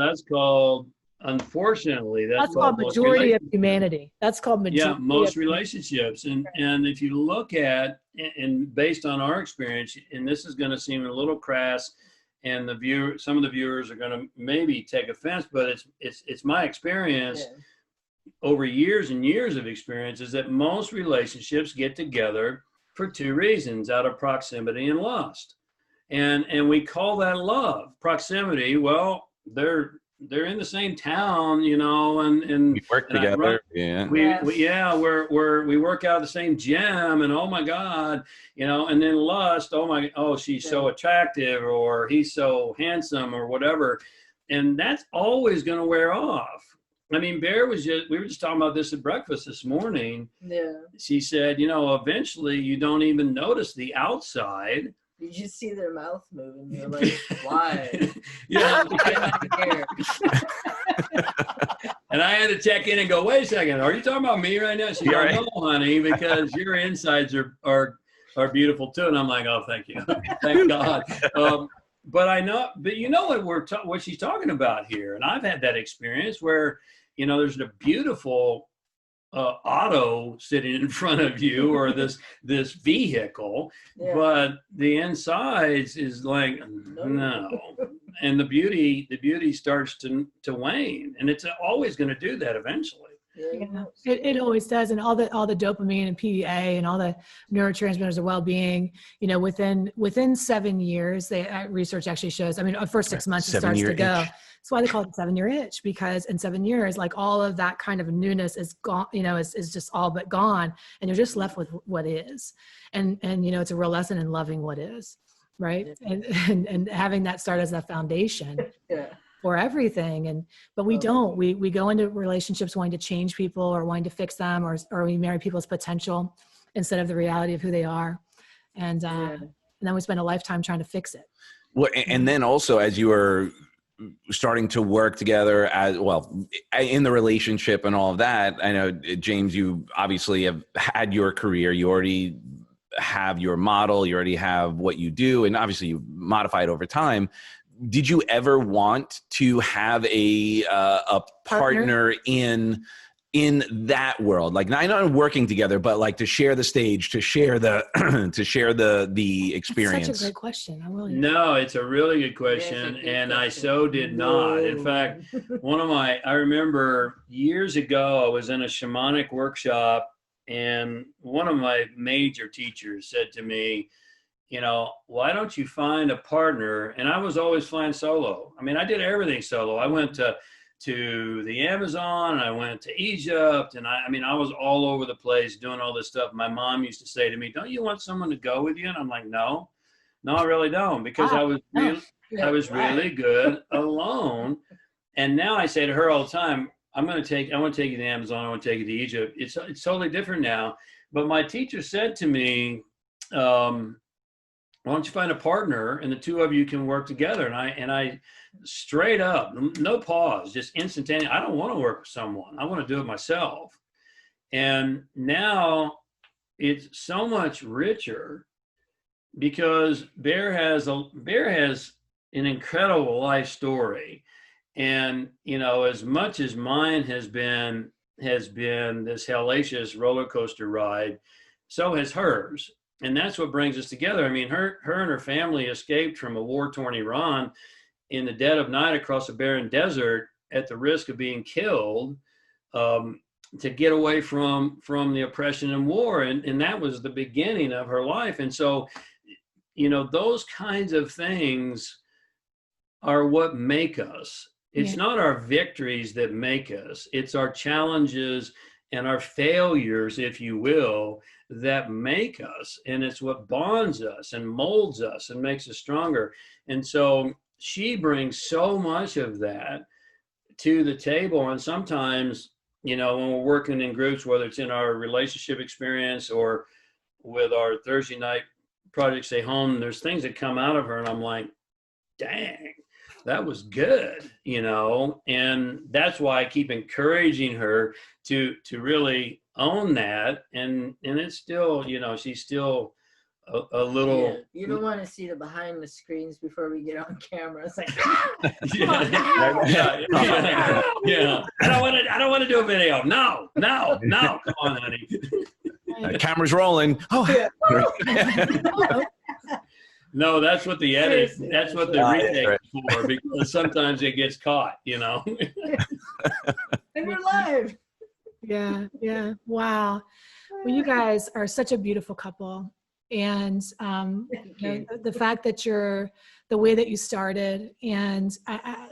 unfortunately
That's
called
called majority of humanity. That's called majority.
Yeah, most
of
relationships, and if you look at and based on our experience, and this is going to seem a little crass, and some of the viewers are going to maybe take offense, but it's my experience over years and years of experience is that most relationships get together for two reasons: out of proximity and lust, and we call that love. Proximity, well, they're in the same town, you know, and
We work together.
we work out of the same gym, and oh my God, you know, and then lust, she's so attractive, or he's so handsome, or whatever, and that's always going to wear off. I mean, we were just talking about this at breakfast this morning.
Yeah.
She said, you know, eventually you don't even notice the outside.
You just see their mouth moving. You're like, why?
Yeah.
I'm not here.
And I had to check in and go, wait a second, are you talking about me right now? She's like, no, honey, because your insides are beautiful too. And I'm like, oh, thank you. Thank God. But you know what she's talking about here. And I've had that experience where, you know, there's a beautiful auto sitting in front of you, or this vehicle, but the insides is like, no. And the beauty starts to wane, and it's always going to do that eventually.
Yeah, it always does. And all the dopamine and PDA and all the neurotransmitters of well-being, you know, within 7 years, research actually shows, I mean, first 6 months it starts to go. That's why they call it 7-year itch, because in 7 years, like all of that kind of newness is gone, you know, is just all but gone. And you're just left with what is. And, you know, it's a real lesson in loving what is, right? And having that start as a foundation. For everything. But we don't, we go into relationships wanting to change people or wanting to fix them, or we marry people's potential instead of the reality of who they are. And then we spend a lifetime trying to fix it.
Well, and then also as you were starting to work together in the relationship and all of that, I know, James, you obviously have had your career, you already have your model, you already have what you do, and obviously you modify it over time. Did you ever want to have a partner in that world? Like, I know working together, but like to share the stage, to share the experience.
That's such a great question.
No, it's a really good question, and I so did not. In fact, I remember years ago, I was in a shamanic workshop, and one of my major teachers said to me, you know, why don't you find a partner? And I was always flying solo. I mean, I did everything solo. I went to the Amazon, and I went to Egypt, and I mean, I was all over the place doing all this stuff. My mom used to say to me, don't you want someone to go with you? And I'm like, no, I really don't, because I was really good alone. And now I say to her all the time, I want to take you to the Amazon. I want to take you to Egypt. It's totally different now. But my teacher said to me, why don't you find a partner and the two of you can work together? And I straight up, no pause, just instantaneous. I don't want to work with someone. I want to do it myself. And now it's so much richer because Bear has an incredible life story. And, you know, as much as mine has been this hellacious roller coaster ride, so has hers. And that's what brings us together. I mean, her and her family escaped from a war-torn Iran in the dead of night across a barren desert at the risk of being killed, to get away from the oppression and war. And that was the beginning of her life. And so, you know, those kinds of things are what make us. It's not our victories that make us. It's our challenges and our failures, if you will, that make us. And it's what bonds us and molds us and makes us stronger. And so she brings so much of that to the table. And sometimes, you know, when we're working in groups, whether it's in our relationship experience or with our Thursday night Project Stay Home, there's things that come out of her and I'm like, dang, that was good, you know. And that's why I keep encouraging her to really own that. And it's still, you know, she's still a little.
Yeah, you don't want to see the behind the screens before we get on camera. It's like,
yeah. I don't want to do a video. No, come on, honey.
Camera's rolling. Oh,
Yeah.
No, that's what the edit. That's what the retake is for, because sometimes it gets caught, you know.
And we're live.
Yeah. Wow. Well, you guys are such a beautiful couple. And you know, the fact that the way that you started, and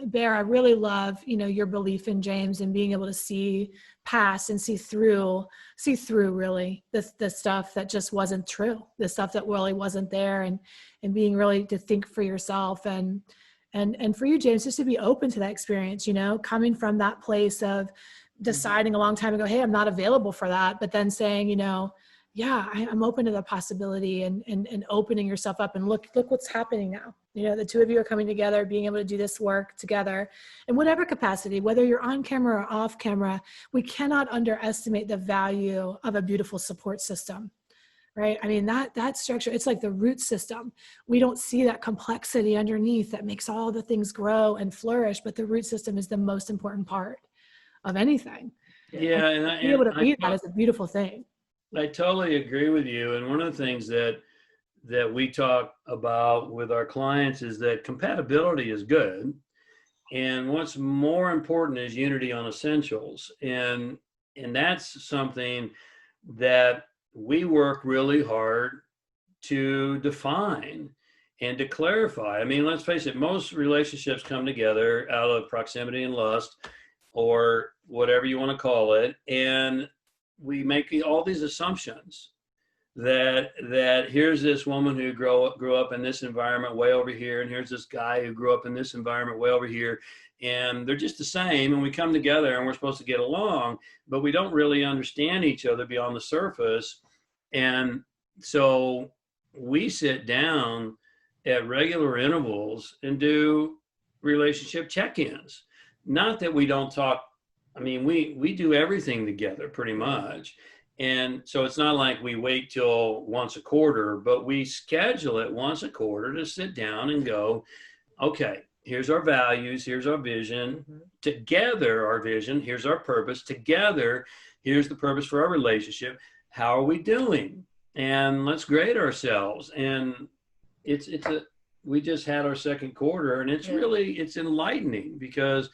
Bear, I really love, you know, your belief in James and being able to see past and see through really the stuff that just wasn't true, the stuff that really wasn't there, and being really to think for yourself and for you, James, just to be open to that experience, you know, coming from that place of deciding a long time ago, hey, I'm not available for that, but then saying, you know, yeah, I'm open to the possibility and opening yourself up, and look what's happening now. You know, the two of you are coming together, being able to do this work together in whatever capacity, whether you're on camera or off camera. We cannot underestimate the value of a beautiful support system, right? I mean, that structure, it's like the root system. We don't see that complexity underneath that makes all the things grow and flourish, but the root system is the most important part of anything.
Yeah, and
being able to be that is a beautiful thing.
I totally agree with you. And one of the things that we talk about with our clients is that compatibility is good. And what's more important is unity on essentials. And that's something that we work really hard to define and to clarify. I mean, let's face it, most relationships come together out of proximity and lust, or whatever you want to call it. And we make all these assumptions that here's this woman who grew up in this environment way over here, and here's this guy who grew up in this environment way over here, and they're just the same, and we come together and we're supposed to get along, but we don't really understand each other beyond the surface. And so we sit down at regular intervals and do relationship check-ins. Not that we don't talk. I mean, we do everything together pretty much. And so it's not like we wait till once a quarter, but we schedule it once a quarter to sit down and go, okay, here's our values, here's our vision, together our vision, here's our purpose, together, here's the purpose for our relationship. How are we doing? And let's grade ourselves. And we just had our second quarter, and it's enlightening, because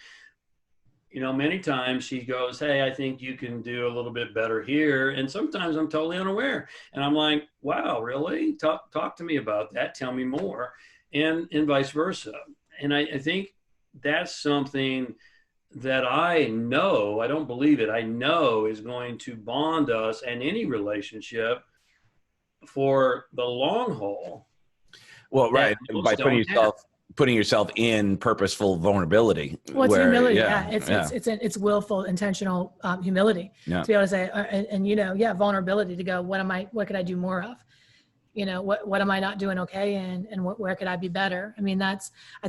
you know, many times she goes, hey, I think you can do a little bit better here. And sometimes I'm totally unaware. And I'm like, wow, really? Talk to me about that. Tell me more. And vice versa. And I think that's something that I know, I don't believe it, I know is going to bond us and any relationship for the long haul.
Well, right. By putting yourself in purposeful vulnerability.
Well, it's humility. It's willful, intentional humility to be able to say, and you know, vulnerability to go, what could I do more of? you know, what am I not doing okay, and where could I be better? I mean, I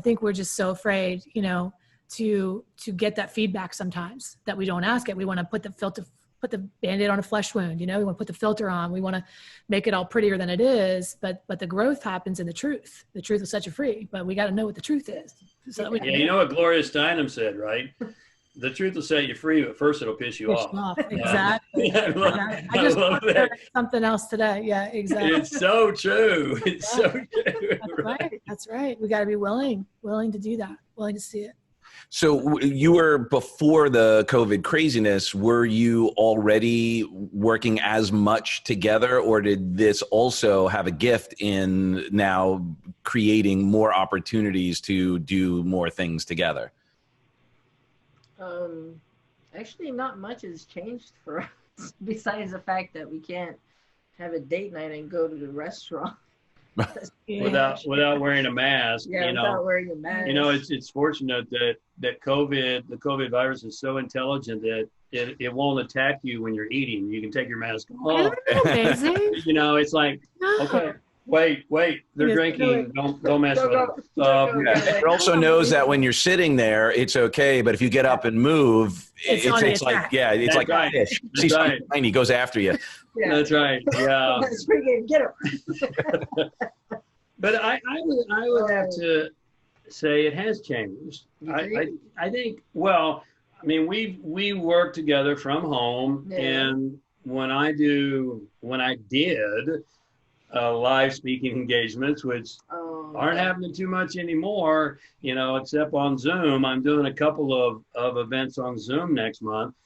think we're just so afraid, you know, to get that feedback sometimes, that we don't ask it. We want to put the Band-Aid on a flesh wound, you know, we want to put the filter on, we want to make it all prettier than it is, but the growth happens in the truth. The truth will set you free, but we got to know what the truth is. So that
you know what Gloria Steinem said, right? The truth will set you free, but first it'll piss you off.
Exactly.
Yeah,
I just learned something else today. Yeah, exactly.
It's so true. It's so true.
That's right. That's right. We got to be willing to do that, willing to see it.
So you were, before the COVID craziness, were you already working as much together, or did this also have a gift in now creating more opportunities to do more things together?
Actually, not much has changed for us besides the fact that we can't have a date night and go to the restaurant
without wearing a mask.
Yeah,
you know,
without wearing a mask.
You know, it's fortunate that the COVID virus is so intelligent that it won't attack you when you're eating. You can take your mask off.
Amazing.
You know, it's like, okay, wait, they're drinking. Don't mess with them.
It also knows that when you're sitting there, it's okay, but if you get up and move, it's like, it's like a fish. See something tiny, goes after you.
Yeah. That's right. Yeah.
Get him.
But I would have to say it has changed. I think, well, I mean, we work together from home, and when I did live speaking engagements, which aren't happening too much anymore, you know, except on Zoom. I'm doing a couple of events on Zoom next month.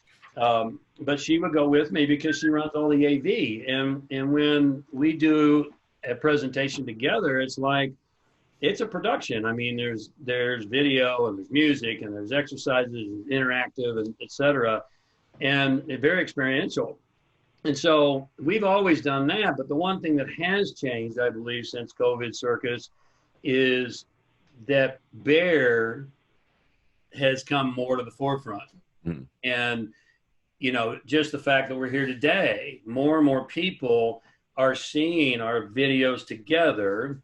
But she would go with me because she runs all the AV. And when we do a presentation together, it's like, it's a production. I mean, there's video and there's music and there's exercises and interactive and et cetera, and very experiential. And so we've always done that. But the one thing that has changed, I believe, since COVID circus is that Bear has come more to the forefront. And, you know, just the fact that we're here today, more and more people are seeing our videos together.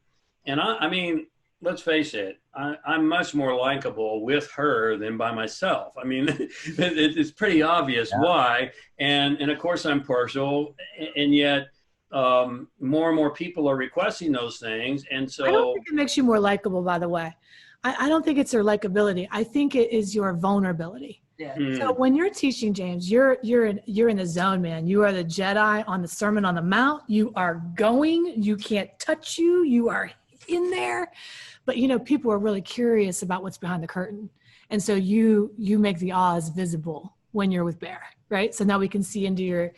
And I mean, let's face it, I'm much more likable with her than by myself. I mean, it's pretty obvious why. And of course I'm partial, and yet more and more people are requesting those things. And so
I don't think it makes you more likable, by the way. I don't think it's your likability. I think it is your vulnerability.
Yeah.
So when you're teaching, James, you're in the zone, man. You are the Jedi on the Sermon on the Mount. You are going. You can't touch you. You are in there. But, you know, people are really curious about what's behind the curtain. And so you make the Oz visible when you're with Bear, right? So now we can see into your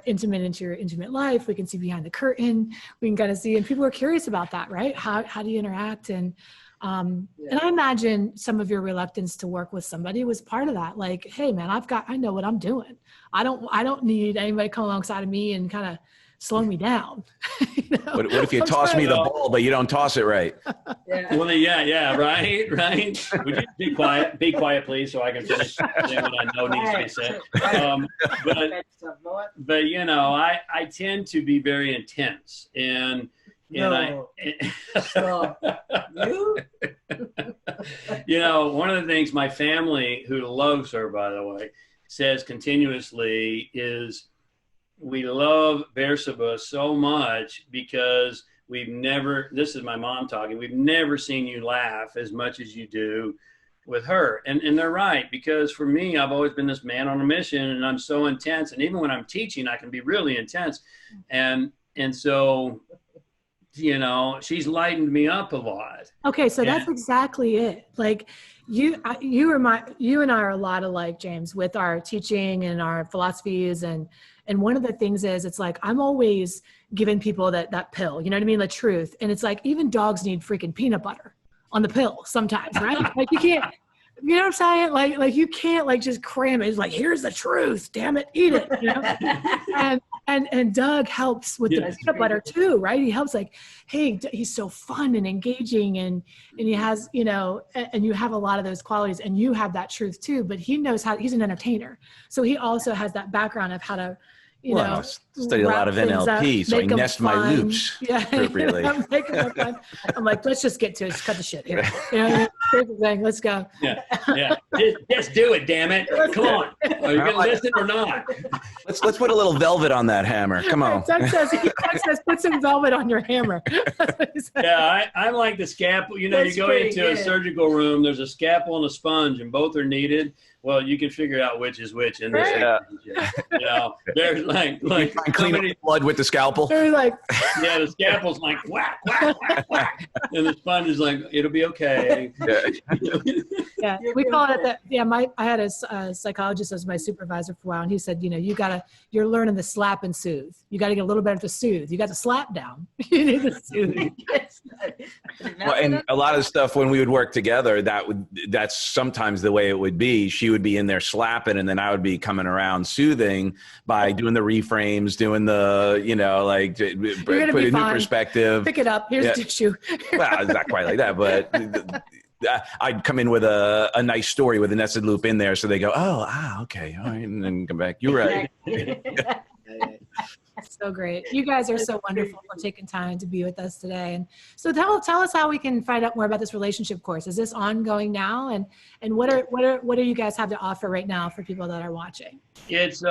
intimate life. We can see behind the curtain. We can kind of see, and people are curious about that, right? How do you interact? And I imagine some of your reluctance to work with somebody was part of that. Like, hey man, I know what I'm doing. I don't need anybody to come alongside of me and kind of slow me down. You know?
What if you toss me the ball, but you don't toss it right?
Well, right. Would you be quiet, please, so I can finish saying what I know needs to be said. But you know, I tend to be very intense, and you know, one of the things my family, who loves her, by the way, says continuously is, we love Bersaba so much because this is my mom talking, we've never seen you laugh as much as you do with her. And they're right, because for me, I've always been this man on a mission, and I'm so intense. And even when I'm teaching, I can be really intense. And so, you know, she's lightened me up a lot.
Okay. So that's exactly it. Like you and I are a lot alike, James, with our teaching and our philosophies. And one of the things is, it's like, I'm always giving people that pill, you know what I mean? The truth. And it's like, even dogs need freaking peanut butter on the pill sometimes, right? Like you can't, you know what I'm saying? Like you can't like just cram it. It's like, here's the truth, damn it, eat it, you know? And Doug helps with the peanut butter too, right? He helps like, hey, he's so fun and engaging, and he has, you know, and you have a lot of those qualities, and you have that truth too, but he knows how, he's an entertainer. So he also has that background of how to, you know,
studied a lot of
wrap things up,
NLP, so I
make 'em
nest my
fun.
loops
Yeah.
appropriately.
I'm like, let's just get to it. Just cut the shit here. You know what I mean? Here's the thing. Let's go.
Yeah. Just do it, damn it. Come on. Are you going to listen or not?
Let's put a little velvet on that hammer. Come on.
Doug says, put some velvet on your hammer. That's what he said.
Yeah, I'm like the scalpel. You know,
That's
you go
pretty
into a
good.
surgical room, there's a scalpel and a sponge, and both are needed. Well, you can figure out which is which in this.
Yeah.
You know, there's like
Clean up the blood with the scalpel.
They're like,
yeah, the scalpel's like whack, whack, whack, whack, and the sponge is like, it'll be okay.
yeah, we call it that. Yeah, I had a psychologist as my supervisor for a while, and he said, you know, you're learning the slap and soothe. You got to get a little better to soothe. You got to slap down. You need to soothe.
Well, and a lot of stuff when we would work together, that's sometimes the way it would be. She would be in there slapping, and then I would be coming around soothing by doing the reframes, doing the, you know, like put a new perspective.
Pick it up. Here's a tissue.
Well, it's not quite like that, but I'd come in with a nice story with a nested loop in there, so they go, okay, all right, and then come back. You're right.
So great. You guys are so wonderful for taking time to be with us today. And so tell us how we can find out more about this relationship course. Is this ongoing now? And what do you guys have to offer right now for people that are watching?
It's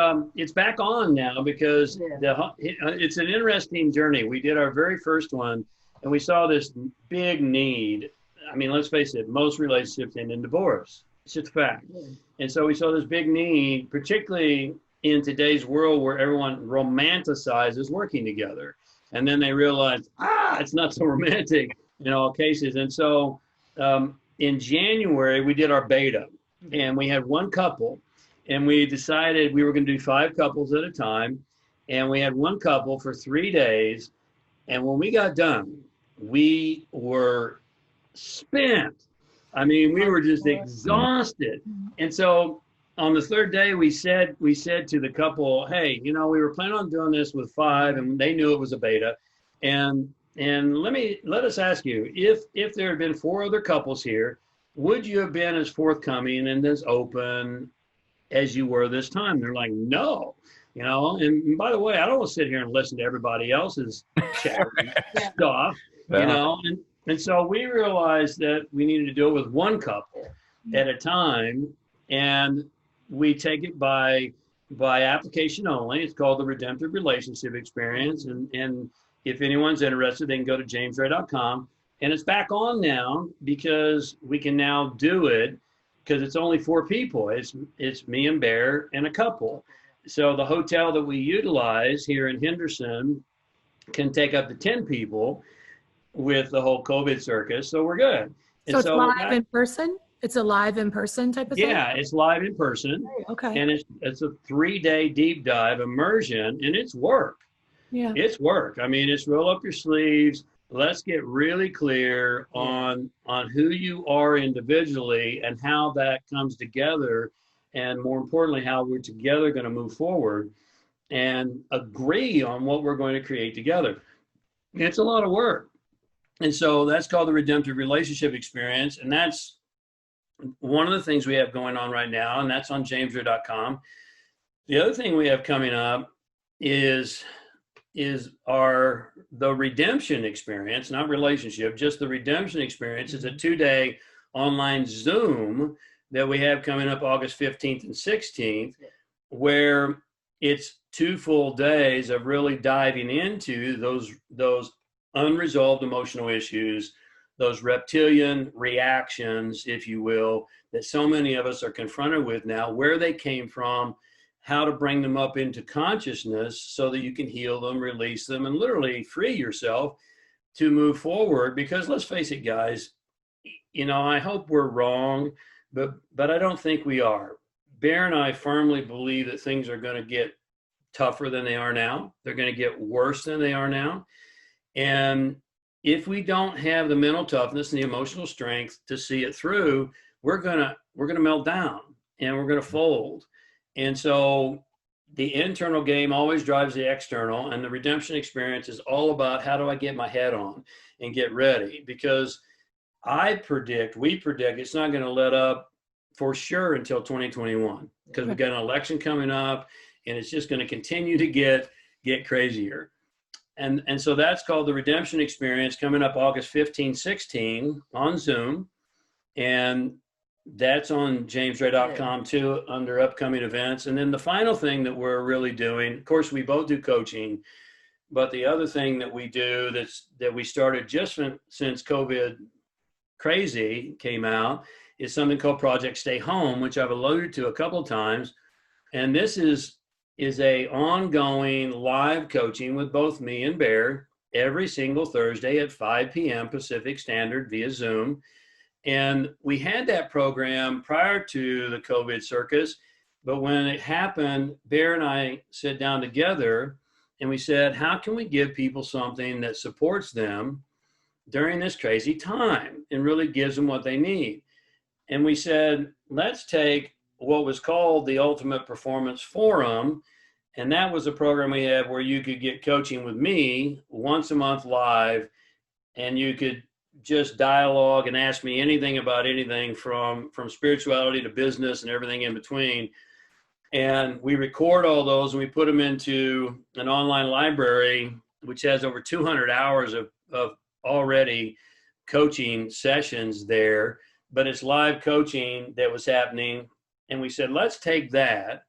back on now because it's an interesting journey. We did our very first one, and we saw this big need. I mean, let's face it, most relationships end in divorce. It's just a fact. And so we saw this big need, particularly in today's world where everyone romanticizes working together. And then they realize, it's not so romantic in all cases. And so in January, we did our beta, and we had one couple, and we decided we were going to do 5 couples at a time. And we had one couple for 3 days. And when we got done, we were spent. I mean, we were just exhausted. And so on the 3rd day, we said to the couple, hey, you know, we were planning on doing this with 5, and they knew it was a beta. And let us ask you, if there had been 4 other couples here, would you have been as forthcoming and as open as you were this time? They're like, no, you know. And by the way, I don't want to sit here and listen to everybody else's chatty stuff, you know. And so we realized that we needed to do it with one couple at a time, and we take it by application only. It's called the Redemptive Relationship Experience. And if anyone's interested, they can go to jamesray.com. And it's back on now because we can now do it because it's only 4 people. It's me and Bear and a couple. So the hotel that we utilize here in Henderson can take up to 10 people with the whole COVID circus. So we're good.
So it's live in person? It's a live in person type of thing?
Yeah, it's live in person.
Okay.
And it's a 3-day deep dive immersion, and it's work.
Yeah.
It's work. I mean, it's roll up your sleeves. Let's get really clear on who you are individually and how that comes together, and more importantly, how we're together going to move forward and agree on what we're going to create together. It's a lot of work. And so that's called the Redemptive Relationship Experience. And that's one of the things we have going on right now, and that's on jamesray.com. The other thing we have coming up is the redemption experience, not relationship, just the redemption experience. Is a 2-day online Zoom that we have coming up August 15th and 16th, where it's 2 full days of really diving into those unresolved emotional issues, those reptilian reactions, if you will, that so many of us are confronted with now, where they came from, how to bring them up into consciousness so that you can heal them, release them, and literally free yourself to move forward. Because let's face it, guys, you know, I hope we're wrong, but I don't think we are. Bear and I firmly believe that things are going to get tougher than they are now. They're going to get worse than they are now. And if we don't have the mental toughness and the emotional strength to see it through, we're gonna melt down and we're gonna fold. And so the internal game always drives the external, and the redemption experience is all about how do I get my head on and get ready, because we predict it's not going to let up for sure until 2021, because we've got an election coming up, and it's just going to continue to get crazier. And so that's called the Redemption Experience, coming up August 15, 16 on Zoom. And that's on jamesray.com too, under upcoming events. And then the final thing that we're really doing, of course, we both do coaching, but the other thing that we do that we started just since COVID crazy came out is something called Project Stay Home, which I've alluded to a couple of times. And this is a ongoing live coaching with both me and Bear every single Thursday at 5 p.m. Pacific Standard via Zoom. And we had that program prior to the COVID circus, but when it happened, Bear and I sat down together and we said, how can we give people something that supports them during this crazy time and really gives them what they need? And we said, let's take what was called the Ultimate Performance Forum. And that was a program we had where you could get coaching with me once a month live, and you could just dialogue and ask me anything about anything from spirituality to business and everything in between. And we record all those and we put them into an online library, which has over 200 hours of already coaching sessions there, but it's live coaching that was happening. And we said, let's take that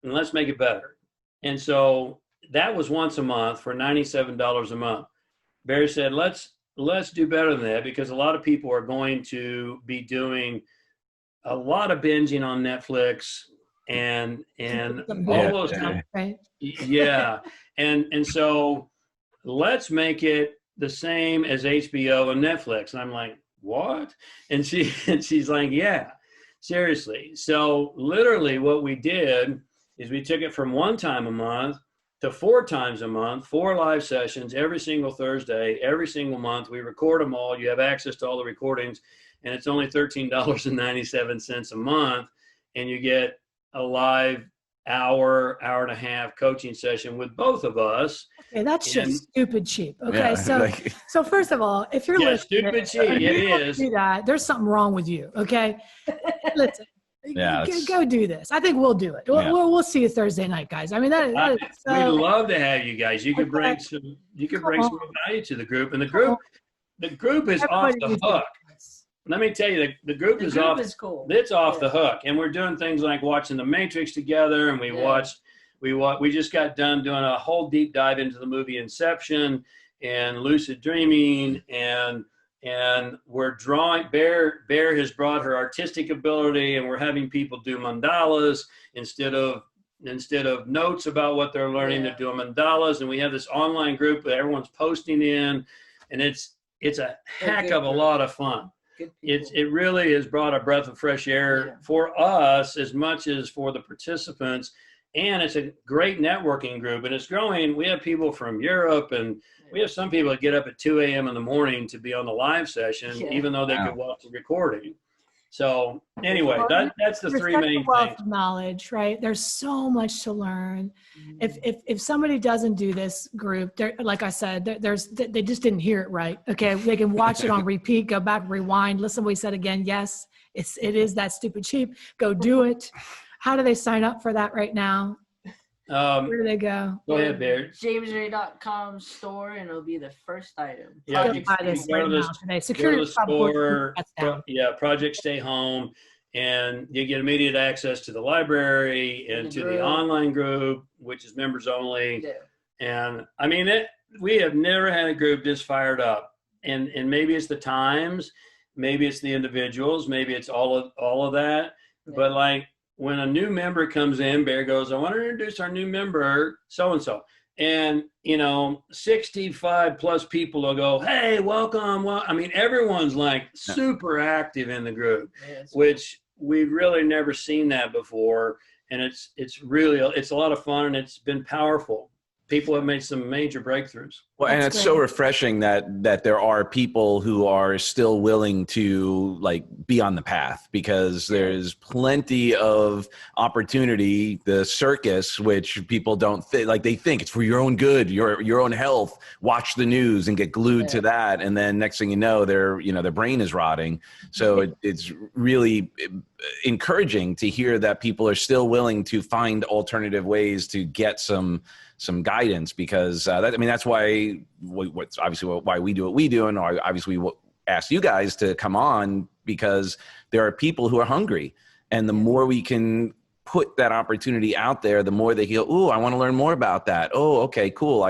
and let's make it better. And so that was once a month for $97 a month. Barry said, let's do better than that, because a lot of people are going to be doing a lot of binging on Netflix and all those kind,
right?
Yeah. And so let's make it the same as HBO and Netflix. And I'm like, what? And she's like, yeah, seriously. So literally what we did is we took it from 1 time a month to 4 times a month, 4 live sessions every single Thursday, every single month. We record them all. You have access to all the recordings, and it's only $13.97 a month. And you get a live hour and a half coaching session with both of us.
Okay, that's just stupid cheap. Okay,
Yeah,
so first of all, if you're listening,
stupid cheap, it is.
Do that, there's something wrong with you. Okay, listen.
Yeah,
go do this. I think we'll do it. We'll see you Thursday night, guys. I mean, that is so,
we'd love to have you guys. You could bring some value to the group, and the group is off the hook. Let me tell you, the group is cool. It's off the hook, and we're doing things like watching The Matrix together, and we just got done doing a whole deep dive into the movie Inception and lucid dreaming, and we're drawing. Bear has brought her artistic ability, and we're having people do mandalas instead of notes about what they're learning. They're doing mandalas, and we have this online group that everyone's posting in, and it's a heck of a lot of fun. It really has brought a breath of fresh air for us as much as for the participants, and it's a great networking group, and it's growing. We have people from Europe, and we have some people that get up at 2 a.m. in the morning to be on the live session, even though they could watch the recording. So anyway, that's the 3 main things.
Knowledge, right? There's so much to learn. If somebody doesn't do this group, like I said, they just didn't hear it right. Okay, they can watch it on repeat, go back, rewind, listen to what we said again. Yes, it is that stupid cheap. Go do it. How do they sign up for that right now? Where do they go?
Go ahead, Bear.
jamesray.com store, and it'll be the first item.
Yeah, you buy this right now today. Security store. Project Stay Home, and you get immediate access to the library and to the online group, which is members only. Yeah. And I mean, we have never had a group this fired up. And maybe it's the times, maybe it's the individuals, maybe it's all of that. Yeah. But like, when a new member comes in, Bear goes, I want to introduce our new member, so-and-so. And, 65 plus people will go, hey, welcome. Well, I mean, everyone's like super active in the group, which we've really never seen that before. And it's a lot of fun, and it's been powerful. people have made some major breakthroughs.
Well, and
That's
it's
great.
so refreshing that there are people who are still willing to like be on the path, because there's plenty of opportunity. The circus, which people don't like, they think it's for your own good, your own health. Watch the news and get glued to that, and then next thing you know, their brain is rotting. So it's really encouraging to hear that people are still willing to find alternative ways to get some guidance, because that's why what's obviously why we do what we do, and obviously we ask you guys to come on, because there are people who are hungry, and the more we can put that opportunity out there, the more they feel, oh, I want to learn more about that. Oh, okay, cool.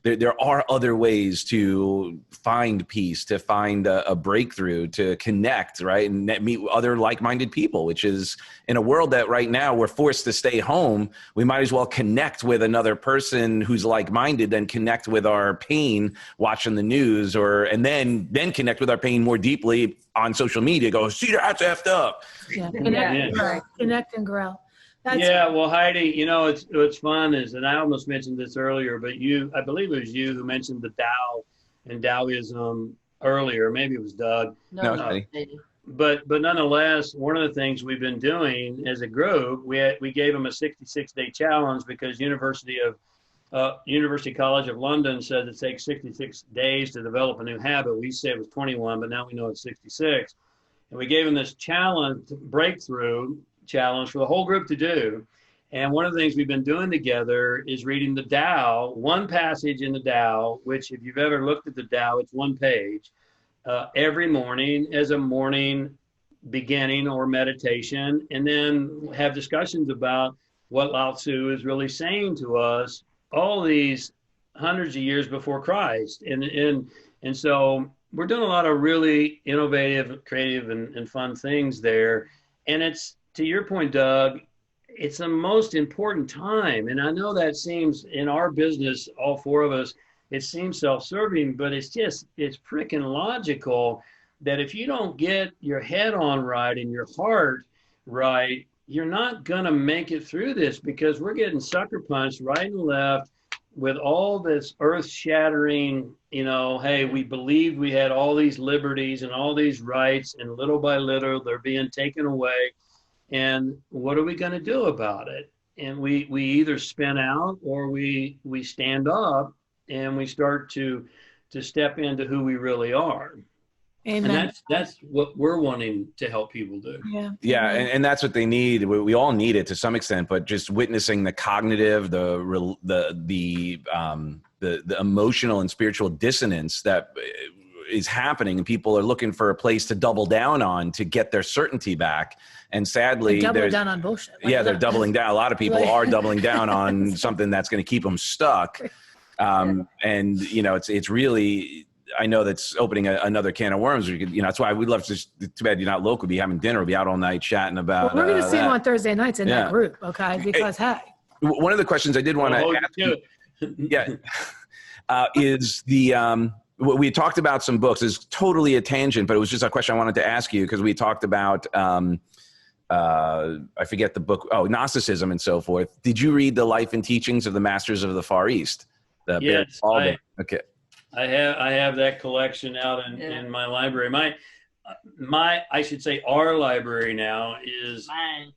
There are other ways to find peace, to find a breakthrough, to connect, right? And meet other like-minded people, which is, in a world that right now we're forced to stay home, we might as well connect with another person who's like-minded than connect with our pain watching the news, and then connect with our pain more deeply on social media. Go, see, that's effed up.
Yeah. Connect and grow.
Well, Heidi, what's fun is, and I almost mentioned this earlier, but I believe it was you who mentioned the Tao and Taoism earlier. Maybe it was Doug.
No,
but nonetheless, one of the things we've been doing as a group, we gave them a 66-day challenge, because University College of London said it takes 66 days to develop a new habit. We said it was 21, but now we know it's 66. And we gave them this breakthrough challenge for the whole group to do. And one of the things we've been doing together is reading the Tao, one passage in the Tao, which if you've ever looked at the Tao, it's one page, every morning as a morning beginning or meditation, and then have discussions about what Lao Tzu is really saying to us all these hundreds of years before Christ. And so we're doing a lot of really innovative, creative, and fun things there. And it's, to your point, Doug, it's the most important time. And I know that seems, in our business, all four of us, it seems self-serving, but it's freaking logical that if you don't get your head on right and your heart right, you're not going to make it through this, because we're getting sucker punched right and left with all this earth-shattering, hey, we believed we had all these liberties and all these rights, and little by little they're being taken away. And what are we going to do about it? And we either spin out, or we stand up and we start to step into who we really are.
Amen.
And that's what we're wanting to help people do.
Yeah. And that's what they need. We all need it to some extent, but just witnessing the cognitive, the emotional and spiritual dissonance that is happening, and people are looking for a place to double down on to get their certainty back. And sadly,
double down on bullshit.
They're doubling down. A lot of people are doubling down on something that's going to keep them stuck. And it's really, I know that's opening another can of worms. That's why we'd love to. Too bad you're not local. Be having dinner. We'll be out all night chatting about.
Well, we're going to see them on Thursday nights in that group, okay? Because
one of the questions I did want to ask you, is the we talked about some books. It's totally a tangent, but it was just a question I wanted to ask you, because we talked about I forget the book. Oh, Gnosticism and so forth. Did you read the Life and Teachings of the Masters of the Far East?
Yes,
okay. I
have that collection out in my library. My I should say our library now is mine.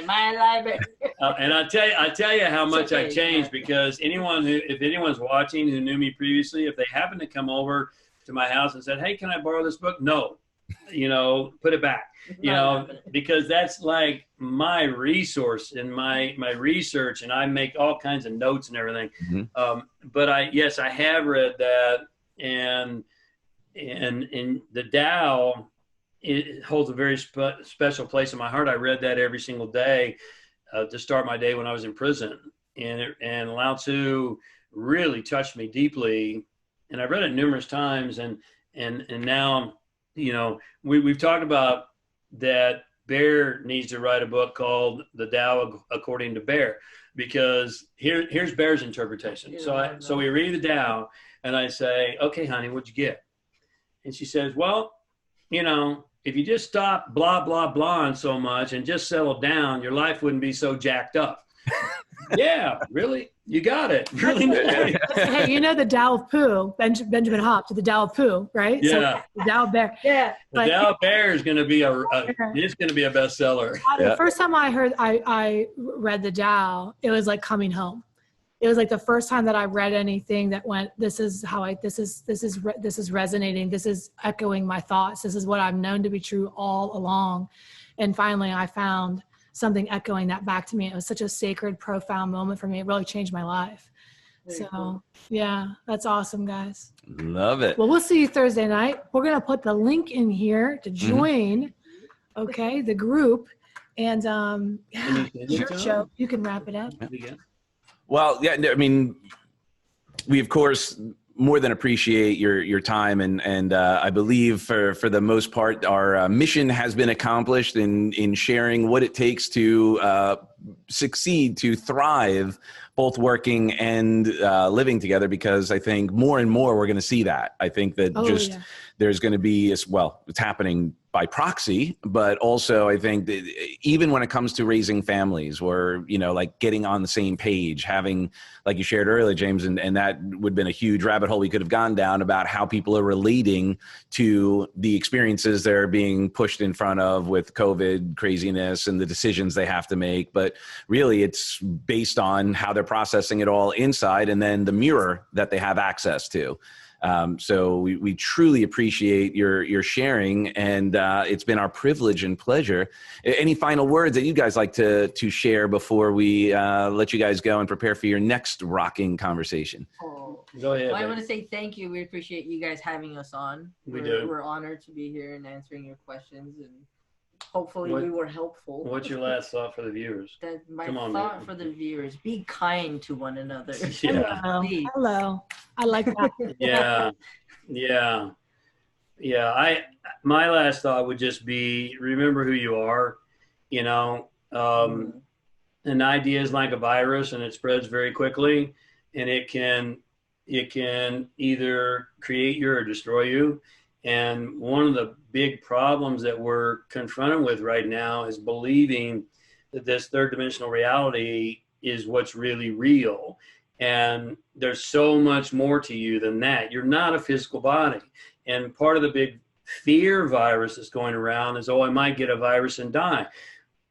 My library. And I tell you how much I've changed, because if anyone's watching who knew me previously, if they happen to come over to my house and said, "Hey, can I borrow this book?" No, put it back. Because that's like my resource and my research, and I make all kinds of notes and everything. Mm-hmm. But I have read that, and the Tao, it holds a very special place in my heart. I read that every single day to start my day when I was in prison, and Lao Tzu really touched me deeply, and I've read it numerous times, and now we've talked about that Bear needs to write a book called The Tao According to Bear, because here's Bear's interpretation. So we read the Tao, and I say, "Okay, honey, what'd you get?" And she says, "Well, if you just stop blah, blah, blah so much and just settle down, your life wouldn't be so jacked up." Yeah, really? You got it. Really nice.
Hey, you know the Tao of Pooh, Benjamin Hopp to the Tao of Pooh, right?
Yeah.
So the Tao of Bear.
Yeah.
The Dow Bear is going to be it's going to be a bestseller.
The first time I read the Tao, it was like coming home. It was like the first time that I read anything that went, this is resonating. This is echoing my thoughts. This is what I've known to be true all along. And finally I found something echoing that back to me. It was such a sacred, profound moment for me. It really changed my life.
Very cool.
Yeah, that's awesome, guys.
Love it.
Well, we'll see you Thursday night. We're going to put the link in here to join, okay, the group. And sure, Joe, you can wrap it up.
Well, yeah, I mean, we of course more than appreciate your time, and I believe for the most part, our mission has been accomplished in sharing what it takes to succeed, to thrive, both working and living together. Because I think more and more we're going to see that. I think that there's going to be, as well, it's happening by proxy, but also I think that even when it comes to raising families, or, you know, like getting on the same page, having, like you shared earlier, James, and that would have been a huge rabbit hole we could have gone down about how people are relating to the experiences they're being pushed in front of with COVID craziness and the decisions they have to make. But really it's based on how they're processing it all inside, and then the mirror that they have access to. So we truly appreciate your sharing, and it's been our privilege and pleasure. Any final words that you guys like to share before we let you guys go and prepare for your next rocking conversation?
Go ahead.
Well, I want to say thank you. We appreciate you guys having us on. We're honored to be here and answering your questions, and hopefully we were helpful.
What's your last thought for the viewers?
My thought for the viewers: be kind to one another.
Yeah.
Hello. I like that.
Yeah. My last thought would just be, remember who you are. You know, an idea is like a virus, and it spreads very quickly, and it can either create you or destroy you. And one of the big problems that we're confronted with right now is believing that this third dimensional reality is what's really real. And there's so much more to you than that. You're not a physical body. And part of the big fear virus that's going around is, oh, I might get a virus and die.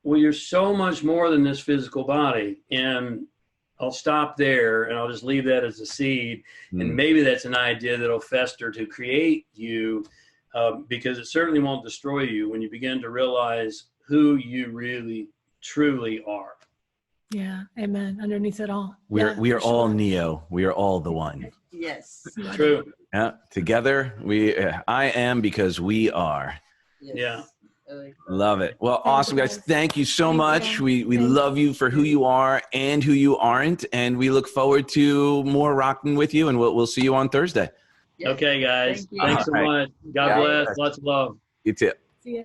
Well, you're so much more than this physical body. And I'll stop there, and I'll just leave that as a seed. And maybe that's an idea that'll fester to create you, because it certainly won't destroy you when you begin to realize who you really, truly are.
Yeah. Amen. Underneath it all.
We are all Neo. We are all the one.
Yes.
True.
Yeah. Together, I am because we are.
Yes.
Yeah.
Love it. Well, awesome, guys. Thank you so much. We love you for who you are and who you aren't. And we look forward to more rocking with you. And we'll see you on Thursday.
Yes.
Okay, guys.
Thank you.
Thanks so much. God bless. Lots of love.
You too.
See ya.